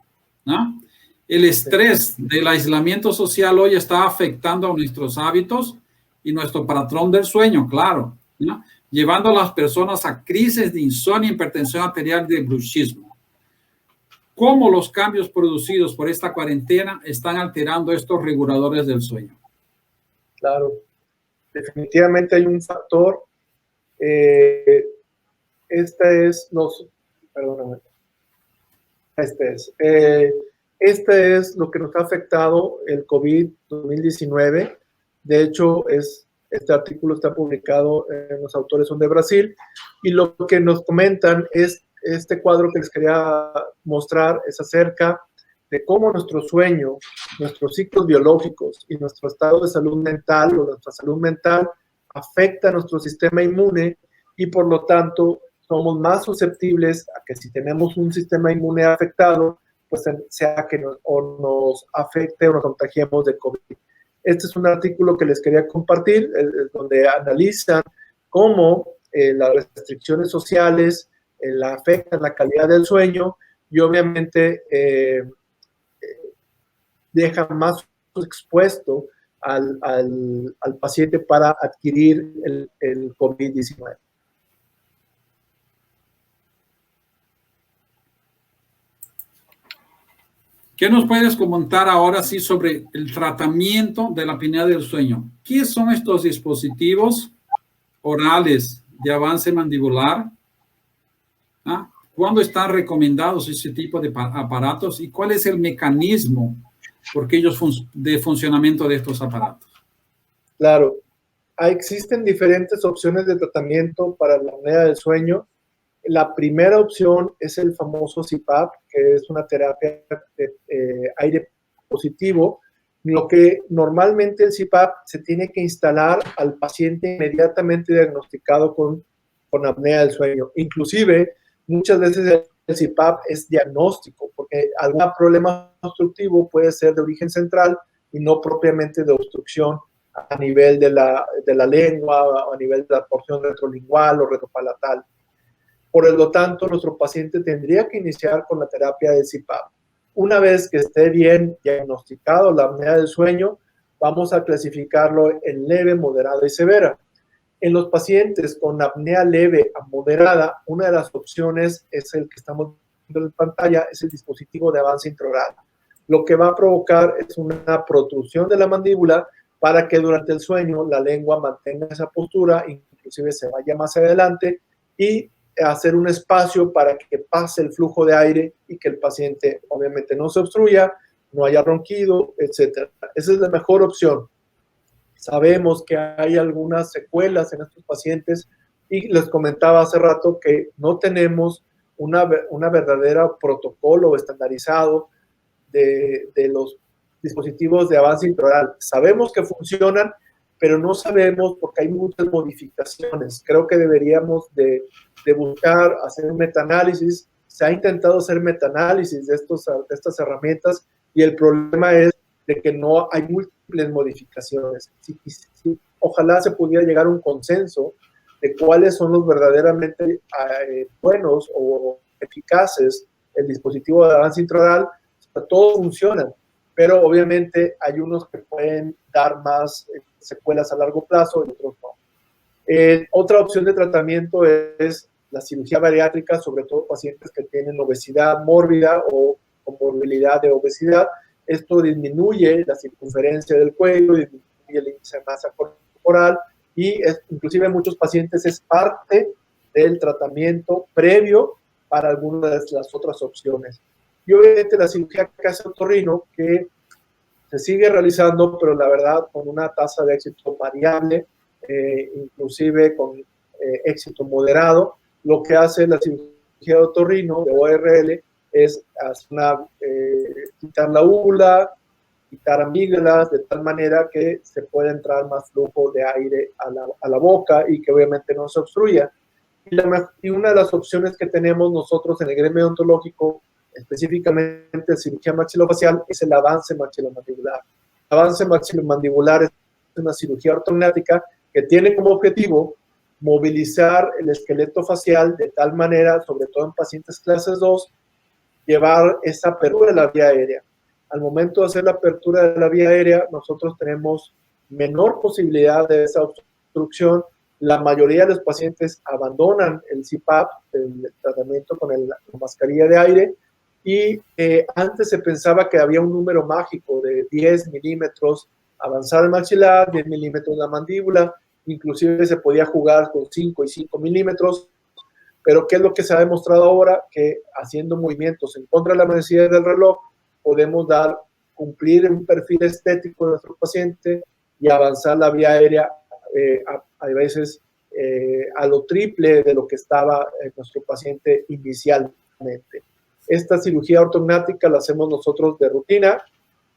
¿no? El estrés del aislamiento social hoy está afectando a nuestros hábitos y nuestro patrón del sueño, claro, ¿no?, llevando a las personas a crisis de insomnio, hipertensión arterial y de bruxismo. ¿Cómo los cambios producidos por esta cuarentena están alterando estos reguladores del sueño? Claro, definitivamente hay un factor. Este es lo que nos ha afectado el COVID-2019. De hecho, este artículo está publicado, los autores son de Brasil, y lo que nos comentan es este cuadro que les quería mostrar es acerca de cómo nuestro sueño, nuestros ciclos biológicos y nuestro estado de salud mental o nuestra salud mental afecta a nuestro sistema inmune y por lo tanto somos más susceptibles a que si tenemos un sistema inmune afectado, pues sea que nos afecte o nos contagiemos de COVID. Este es un artículo que les quería compartir, donde analizan cómo las restricciones sociales afectan la calidad del sueño y obviamente deja más expuesto al paciente para adquirir el COVID-19. ¿Qué nos puedes comentar ahora sí sobre el tratamiento de la apnea del sueño? ¿Qué son estos dispositivos orales de avance mandibular? ¿Ah? ¿Cuándo están recomendados ese tipo de aparatos? ¿Y cuál es el mecanismo de funcionamiento de estos aparatos? Claro, existen diferentes opciones de tratamiento para la apnea del sueño. La primera opción es el famoso CPAP, que es una terapia de aire positivo. Lo que normalmente el CPAP se tiene que instalar al paciente inmediatamente diagnosticado con apnea del sueño. Inclusive, muchas veces el CPAP es diagnóstico, porque algún problema obstructivo puede ser de origen central y no propiamente de obstrucción a nivel de la lengua, a nivel de la porción retrolingual o retropalatal. Por lo tanto, nuestro paciente tendría que iniciar con la terapia de CPAP. Una vez que esté bien diagnosticado la apnea del sueño, vamos a clasificarlo en leve, moderada y severa. En los pacientes con apnea leve a moderada, una de las opciones es el que estamos viendo en pantalla, es el dispositivo de avance intraoral. Lo que va a provocar es una protrusión de la mandíbula para que durante el sueño la lengua mantenga esa postura, inclusive se vaya más adelante y hacer un espacio para que pase el flujo de aire y que el paciente obviamente no se obstruya, no haya ronquido, etc. Esa es la mejor opción. Sabemos que hay algunas secuelas en estos pacientes y les comentaba hace rato que no tenemos una verdadera protocolo estandarizado de los dispositivos de avance intraoral. Sabemos que funcionan, pero no sabemos porque hay muchas modificaciones. Creo que deberíamos de buscar hacer un metaanálisis. Se ha intentado hacer metaanálisis de estas herramientas y el problema es de que no hay múltiples modificaciones. Ojalá se pudiera llegar a un consenso de cuáles son los verdaderamente buenos o eficaces el dispositivo de avance intraoral. Todos funcionan, pero obviamente hay unos que pueden dar más secuelas a largo plazo y otros no. Otra opción de tratamiento es la cirugía bariátrica, sobre todo pacientes que tienen obesidad mórbida o comorbilidad de obesidad. Esto disminuye la circunferencia del cuello, disminuye el índice de masa corporal y inclusive en muchos pacientes es parte del tratamiento previo para algunas de las otras opciones. Y obviamente la cirugía que hace otorrino, que se sigue realizando, pero la verdad con una tasa de éxito variable, inclusive con éxito moderado. Lo que hace la cirugía de otorrino, de ORL, es quitar la úvula, quitar amígdalas, de tal manera que se pueda entrar más flujo de aire a la boca y que obviamente no se obstruya. Y una de las opciones que tenemos nosotros en el gremio odontológico, específicamente en cirugía maxilofacial, es el avance maxilomandibular. El avance maxilomandibular es una cirugía ortognática que tiene como objetivo movilizar el esqueleto facial de tal manera, sobre todo en pacientes clases 2, llevar esa apertura de la vía aérea. Al momento de hacer la apertura de la vía aérea, nosotros tenemos menor posibilidad de esa obstrucción. La mayoría de los pacientes abandonan el CPAP, el tratamiento con la mascarilla de aire, y antes se pensaba que había un número mágico de 10 milímetros avanzar el maxilar, 10 milímetros la mandíbula, inclusive se podía jugar con 5 y 5 milímetros, pero ¿qué es lo que se ha demostrado ahora? Que haciendo movimientos en contra de la manecilla del reloj, podemos cumplir un perfil estético de nuestro paciente y avanzar la vía aérea a veces a lo triple de lo que estaba nuestro paciente inicialmente. Esta cirugía ortognática la hacemos nosotros de rutina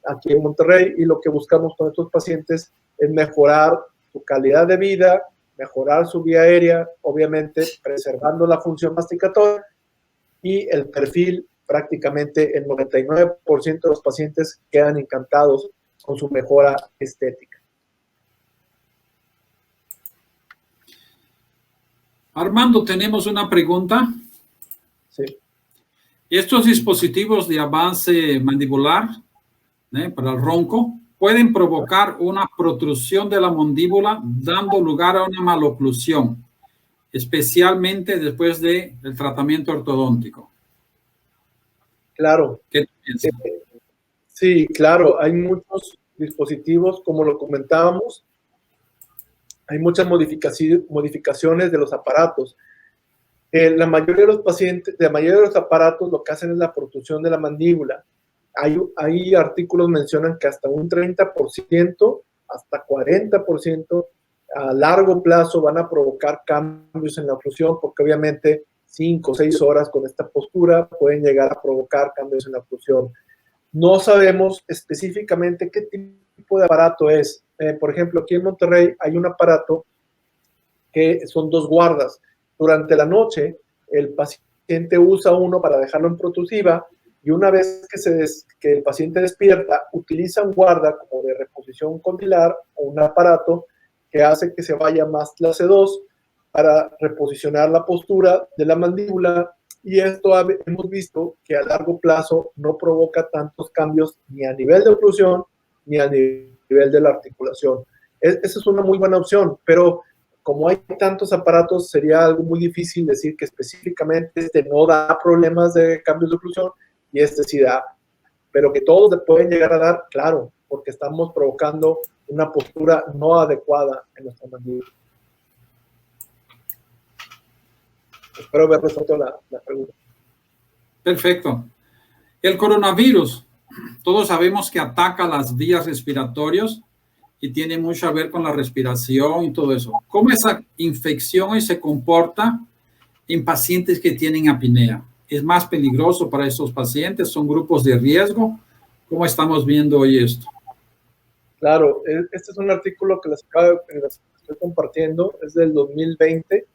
aquí en Monterrey y lo que buscamos con estos pacientes es mejorar su calidad de vida, mejorar su vía aérea, obviamente preservando la función masticatoria y el perfil. Prácticamente el 99% de los pacientes quedan encantados con su mejora estética. Armando, tenemos una pregunta. Sí. Estos dispositivos de avance mandibular para el ronco, pueden provocar una protrusión de la mandíbula, dando lugar a una maloclusión, especialmente después del tratamiento ortodóntico. Claro. ¿Qué piensas? Sí, claro, hay muchos dispositivos, como lo comentábamos, hay muchas modificaciones de los aparatos. La mayoría de los pacientes, la mayoría de los aparatos lo que hacen es la protrusión de la mandíbula. Hay artículos que mencionan que hasta un 30%, hasta 40% a largo plazo van a provocar cambios en la oclusión, porque obviamente 5 o 6 horas con esta postura pueden llegar a provocar cambios en la oclusión. No sabemos específicamente qué tipo de aparato es. Por ejemplo, aquí en Monterrey hay un aparato que son 2 guardas. Durante la noche, el paciente usa uno para dejarlo en protrusiva y una vez que el paciente despierta, utiliza un guarda como de reposición condilar o un aparato que hace que se vaya más clase 2 para reposicionar la postura de la mandíbula, y esto hemos visto que a largo plazo no provoca tantos cambios ni a nivel de oclusión ni a nivel de la articulación. Esa es una muy buena opción, pero como hay tantos aparatos, sería algo muy difícil decir que específicamente este no da problemas de cambios de oclusión y este sí da, pero que todos le pueden llegar a dar, claro, porque estamos provocando una postura no adecuada en nuestra mandíbula. Espero haber resuelto la pregunta. Perfecto. El coronavirus, todos sabemos que ataca las vías respiratorias y tiene mucho a ver con la respiración y todo eso. ¿Cómo esa infección se comporta en pacientes que tienen apnea? ¿Es más peligroso para esos pacientes? ¿Son grupos de riesgo? ¿Cómo estamos viendo hoy esto? Claro, este es un artículo que les estoy compartiendo, es del 2020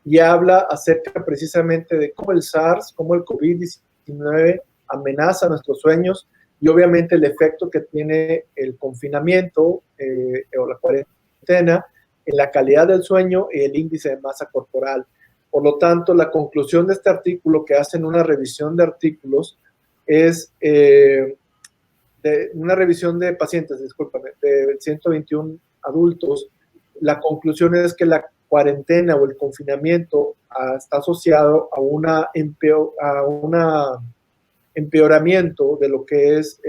y habla acerca precisamente de cómo el SARS, cómo el COVID-19 amenaza nuestros sueños y obviamente el efecto que tiene el confinamiento o la cuarentena en la calidad del sueño y el índice de masa corporal. Por lo tanto, la conclusión de este artículo, que hacen una revisión de artículos, es una revisión de pacientes, discúlpame, de 121 adultos. La conclusión es que la cuarentena o el confinamiento está asociado a un empeoramiento de lo que es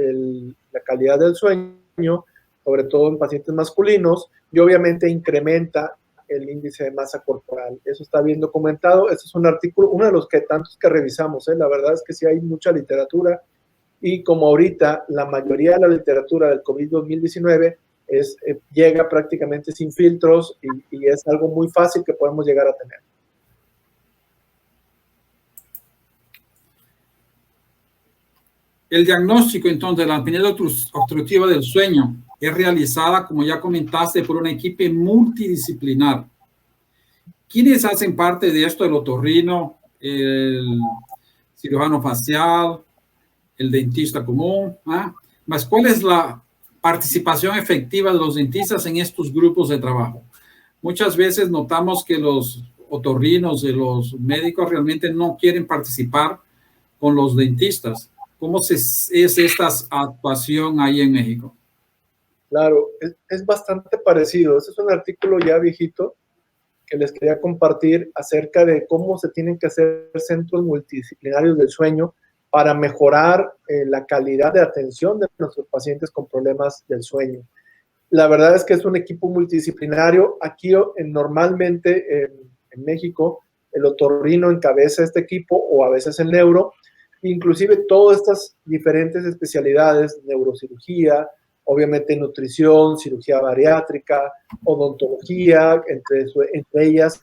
la calidad del sueño, sobre todo en pacientes masculinos, y obviamente incrementa el índice de masa corporal. Eso está bien documentado. Este es un artículo, uno de los tantos que revisamos. La verdad es que sí hay mucha literatura, y como ahorita la mayoría de la literatura del COVID-2019 llega prácticamente sin filtros y es algo muy fácil que podemos llegar a tener. El diagnóstico, entonces, de la apnea obstructiva del sueño es realizada, como ya comentaste, por un equipo multidisciplinar. ¿Quiénes hacen parte de esto? El otorrino, el cirujano facial, el dentista común. Mas, ¿cuál es la participación efectiva de los dentistas en estos grupos de trabajo? Muchas veces notamos que los otorrinos y los médicos realmente no quieren participar con los dentistas. ¿Cómo es esta actuación ahí en México? Claro, es bastante parecido. Este es un artículo ya viejito que les quería compartir acerca de cómo se tienen que hacer centros multidisciplinarios del sueño para mejorar la calidad de atención de nuestros pacientes con problemas del sueño. La verdad es que es un equipo multidisciplinario. Aquí normalmente en México el otorrino encabeza este equipo, o a veces el neuro, inclusive todas estas diferentes especialidades, neurocirugía, obviamente nutrición, cirugía bariátrica, odontología, entre ellas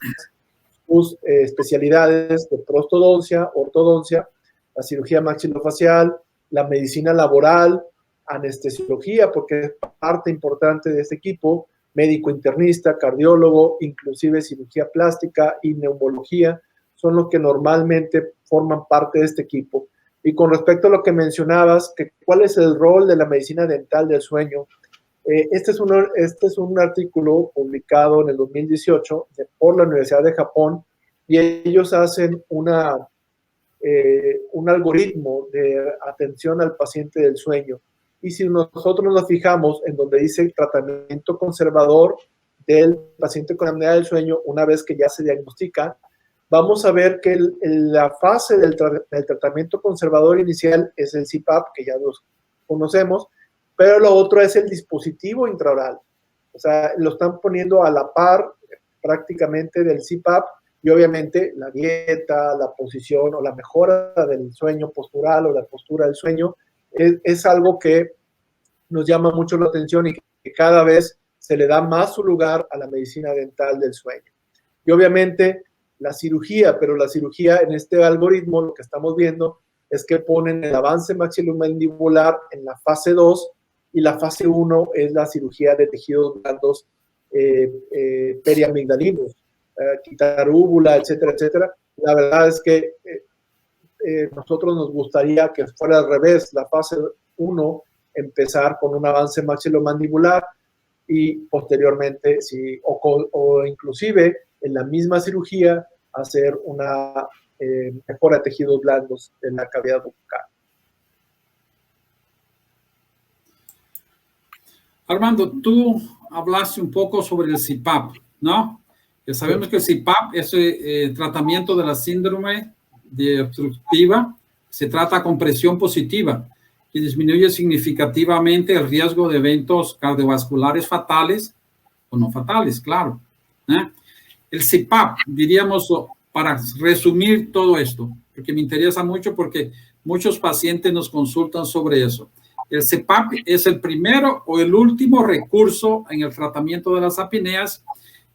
sus especialidades de prostodoncia, ortodoncia, la cirugía maxilofacial, la medicina laboral, anestesiología, porque es parte importante de este equipo, médico internista, cardiólogo, inclusive cirugía plástica y neumología, son los que normalmente forman parte de este equipo. Y con respecto a lo que mencionabas, que cuál es el rol de la medicina dental del sueño, este es un artículo publicado en el 2018 por la Universidad de Japón, y ellos hacen un algoritmo de atención al paciente del sueño. Y si nosotros nos fijamos en donde dice tratamiento conservador del paciente con apnea del sueño, una vez que ya se diagnostica, vamos a ver que la fase del tratamiento conservador inicial es el CPAP, que ya los conocemos, pero lo otro es el dispositivo intraoral. O sea, lo están poniendo a la par prácticamente del CPAP, y obviamente la dieta, la posición o la mejora del sueño postural o la postura del sueño es algo que nos llama mucho la atención y que cada vez se le da más su lugar a la medicina dental del sueño. Y obviamente la cirugía, pero la cirugía en este algoritmo lo que estamos viendo es que ponen el avance maxilomandibular en la fase 2 y la fase 1 es la cirugía de tejidos blandos periamigdalinos, quitar úvula, etcétera, etcétera. La verdad es que nosotros nos gustaría que fuera al revés, la fase 1 empezar con un avance maxilomandibular y posteriormente, o inclusive en la misma cirugía, hacer una mejora de tejidos blandos en la cavidad bucal. Armando, tú hablaste un poco sobre el CPAP, ¿no? Que sabemos que el CPAP es tratamiento de la síndrome de obstructiva, se trata con presión positiva, que disminuye significativamente el riesgo de eventos cardiovasculares fatales o no fatales, claro. El CPAP, diríamos, para resumir todo esto, porque me interesa mucho porque muchos pacientes nos consultan sobre eso. ¿El CPAP es el primero o el último recurso en el tratamiento de las apneas?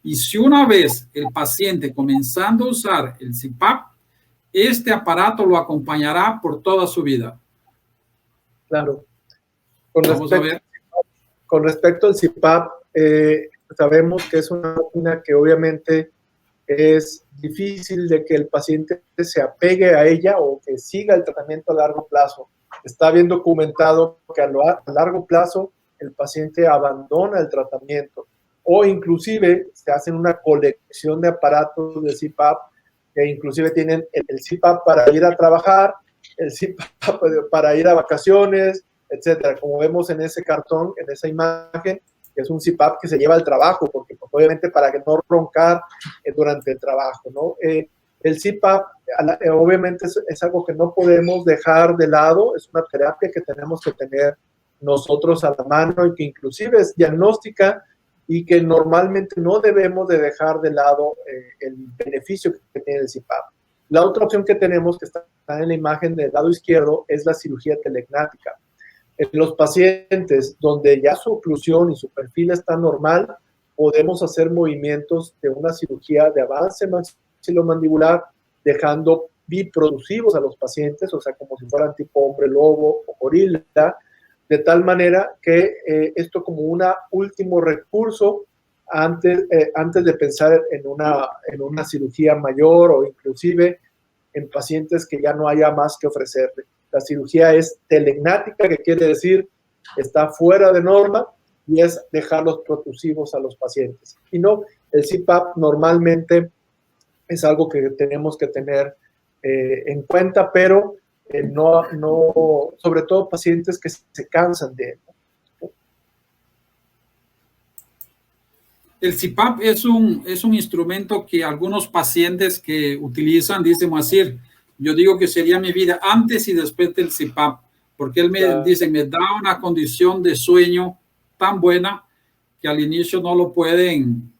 Y si una vez el paciente comenzando a usar el CPAP, este aparato lo acompañará por toda su vida. Claro. Con respecto al CPAP, sabemos que es una máquina que obviamente es difícil de que el paciente se apegue a ella o que siga el tratamiento a largo plazo. Está bien documentado que a largo plazo el paciente abandona el tratamiento o inclusive se hacen una colección de aparatos de CPAP que inclusive tienen el CPAP para ir a trabajar, el CPAP para ir a vacaciones, etcétera. Como vemos en ese cartón, en esa imagen, es un CPAP que se lleva al trabajo, porque pues, obviamente para que no roncar durante el trabajo, ¿no? El CPAP obviamente es algo que no podemos dejar de lado, es una terapia que tenemos que tener nosotros a la mano y que inclusive es diagnóstica y que normalmente no debemos de dejar de lado el beneficio que tiene el CPAP. La otra opción que tenemos, que está en la imagen del lado izquierdo, es la cirugía telegnática. En los pacientes donde ya su oclusión y su perfil está normal, podemos hacer movimientos de una cirugía de avance maxilomandibular, dejando biproductivos a los pacientes, o sea, como si fueran tipo hombre lobo o gorila, de tal manera que esto como un último recurso antes de pensar en una cirugía mayor o inclusive en pacientes que ya no haya más que ofrecerle. La cirugía es telegnática, que quiere decir está fuera de norma y es dejar los protrusivos a los pacientes. Y no, el CPAP normalmente es algo que tenemos que tener en cuenta, pero no, sobre todo pacientes que se cansan de él. El CPAP es un instrumento que algunos pacientes que utilizan dicen así, yo digo que sería mi vida antes y después del CPAP, porque él me dice, me da una condición de sueño tan buena que al inicio no lo pueden,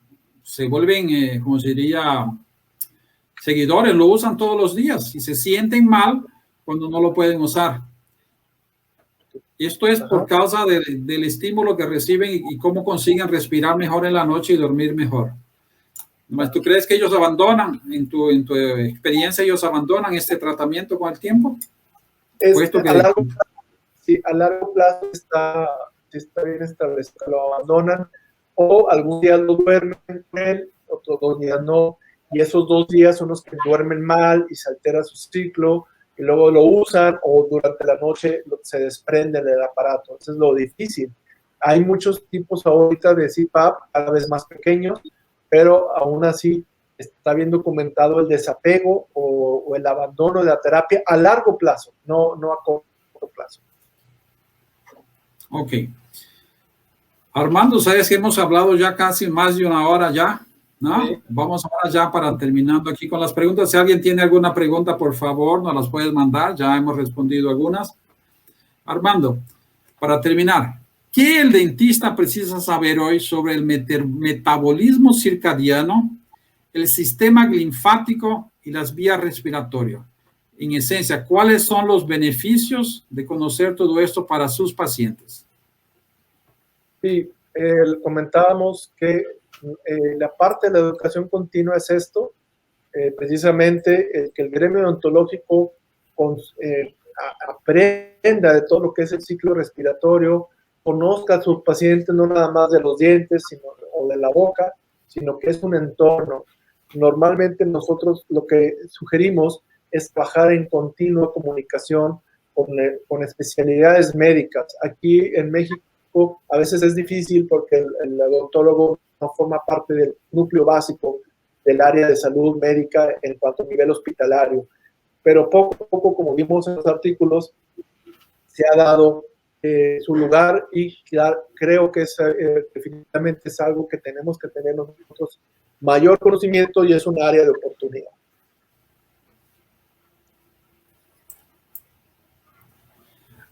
se vuelven, como se diría, seguidores, lo usan todos los días y se sienten mal cuando no lo pueden usar. Esto es por causa del estímulo que reciben y cómo consiguen respirar mejor en la noche y dormir mejor. ¿Tú crees que ellos abandonan, en tu experiencia, ellos abandonan este tratamiento con el tiempo? A largo plazo está bien establecido que lo abandonan o algún día lo duermen con él, otros 2 días no, y esos 2 días son los que duermen mal y se altera su ciclo y luego lo usan o durante la noche se desprenden del aparato. Eso es lo difícil. Hay muchos tipos ahorita de CPAP, cada vez más pequeños, pero aún así está bien documentado el desapego o el abandono de la terapia a largo plazo, no a corto plazo. Ok. Armando, sabes que hemos hablado ya casi más de una hora ya, ¿no? Sí. Vamos ahora ya para terminando aquí con las preguntas. Si alguien tiene alguna pregunta, por favor, nos las puedes mandar. Ya hemos respondido algunas. Armando, para terminar, ¿qué el dentista precisa saber hoy sobre el metabolismo circadiano, el sistema linfático y las vías respiratorias? En esencia, ¿cuáles son los beneficios de conocer todo esto para sus pacientes? Sí, comentábamos que la parte de la educación continua es esto, precisamente que el gremio odontológico aprenda de todo lo que es el ciclo respiratorio, conozca a sus pacientes no nada más de los dientes o de la boca, sino que es un entorno. Normalmente nosotros lo que sugerimos es trabajar en continua comunicación con especialidades médicas. Aquí en México a veces es difícil porque el odontólogo no forma parte del núcleo básico del área de salud médica en cuanto a nivel hospitalario. Pero poco a poco, como vimos en los artículos, se ha dado su lugar y creo que definitivamente es algo que tenemos que tener nosotros mayor conocimiento y es un área de oportunidad.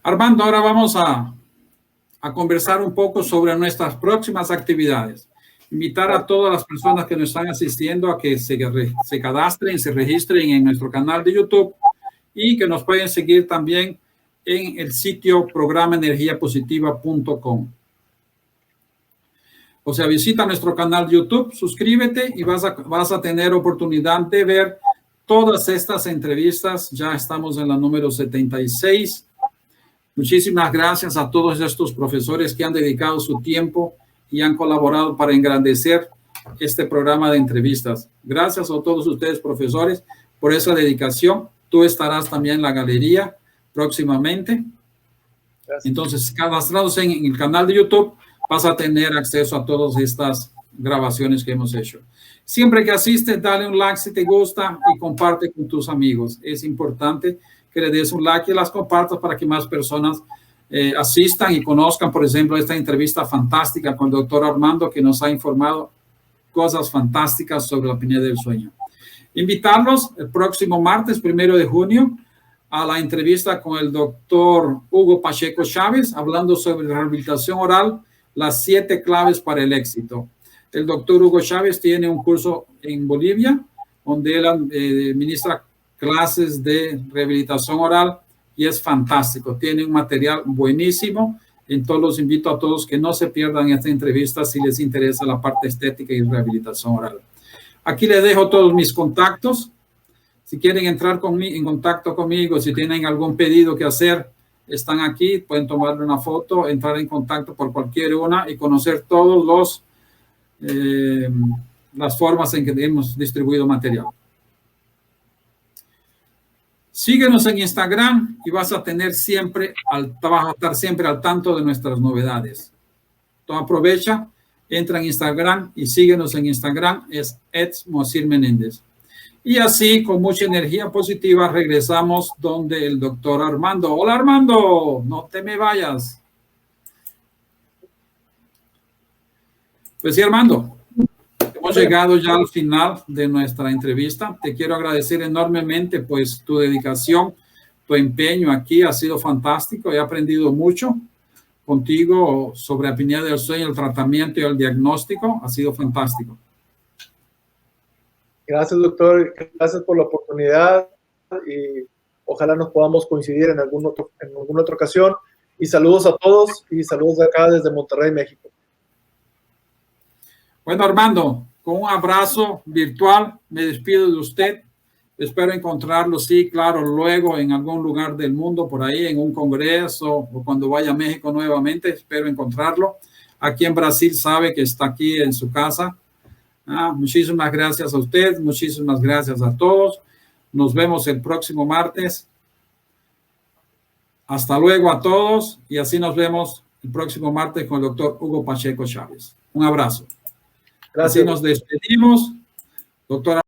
Armando, ahora vamos a conversar un poco sobre nuestras próximas actividades. Invitar a todas las personas que nos están asistiendo a que se cadastren, se registren en nuestro canal de YouTube y que nos pueden seguir también en el sitio programaenergiapositiva.com. O sea, visita nuestro canal de YouTube, suscríbete y vas a tener oportunidad de ver todas estas entrevistas. Ya estamos en la número 76. Muchísimas gracias a todos estos profesores que han dedicado su tiempo y han colaborado para engrandecer este programa de entrevistas. Gracias a todos ustedes, profesores, por esa dedicación. Tú estarás también en la galería próximamente. Gracias. Entonces, cadastrados en el canal de YouTube, vas a tener acceso a todas estas grabaciones que hemos hecho. Siempre que asistes, dale un like si te gusta y comparte con tus amigos. Es importante que le des un like y las compartas para que más personas asistan y conozcan, por ejemplo, esta entrevista fantástica con el doctor Armando, que nos ha informado cosas fantásticas sobre la apnea del sueño. Invitarlos el próximo martes, 1 de junio, a la entrevista con el doctor Hugo Pacheco Chávez, hablando sobre rehabilitación oral, las 7 claves para el éxito. El doctor Hugo Chávez tiene un curso en Bolivia, donde él ministra clases de rehabilitación oral y es fantástico. Tiene un material buenísimo. Entonces los invito a todos que no se pierdan esta entrevista si les interesa la parte estética y rehabilitación oral. Aquí les dejo todos mis contactos. Si quieren entrar en contacto conmigo, si tienen algún pedido que hacer, están aquí. Pueden tomarle una foto, entrar en contacto por cualquier una y conocer todos las formas en que hemos distribuido material. Síguenos en Instagram y vas a estar siempre al tanto de nuestras novedades. Entonces aprovecha, entra en Instagram y síguenos en Instagram, es @Moacir Menéndez. Y así, con mucha energía positiva, regresamos donde el doctor Armando. Hola Armando, no te me vayas. Pues sí, Armando. Hemos llegado ya al final de nuestra entrevista. Te quiero agradecer enormemente pues tu dedicación, tu empeño aquí ha sido fantástico. He aprendido mucho contigo sobre apnea del sueño, el tratamiento y el diagnóstico. Ha sido fantástico. Gracias, doctor. Gracias por la oportunidad y ojalá nos podamos coincidir en alguna otra ocasión. Y saludos a todos y saludos de acá desde Monterrey, México. Bueno, Armando, con un abrazo virtual me despido de usted. Espero encontrarlo, sí, claro, luego en algún lugar del mundo, por ahí, en un congreso o cuando vaya a México nuevamente. Espero encontrarlo. Aquí en Brasil sabe que está aquí en su casa. Muchísimas gracias a usted, muchísimas gracias a todos. Nos vemos el próximo martes. Hasta luego a todos y así nos vemos el próximo martes con el doctor Hugo Pacheco Chávez. Un abrazo. Gracias. Así nos despedimos. Doctora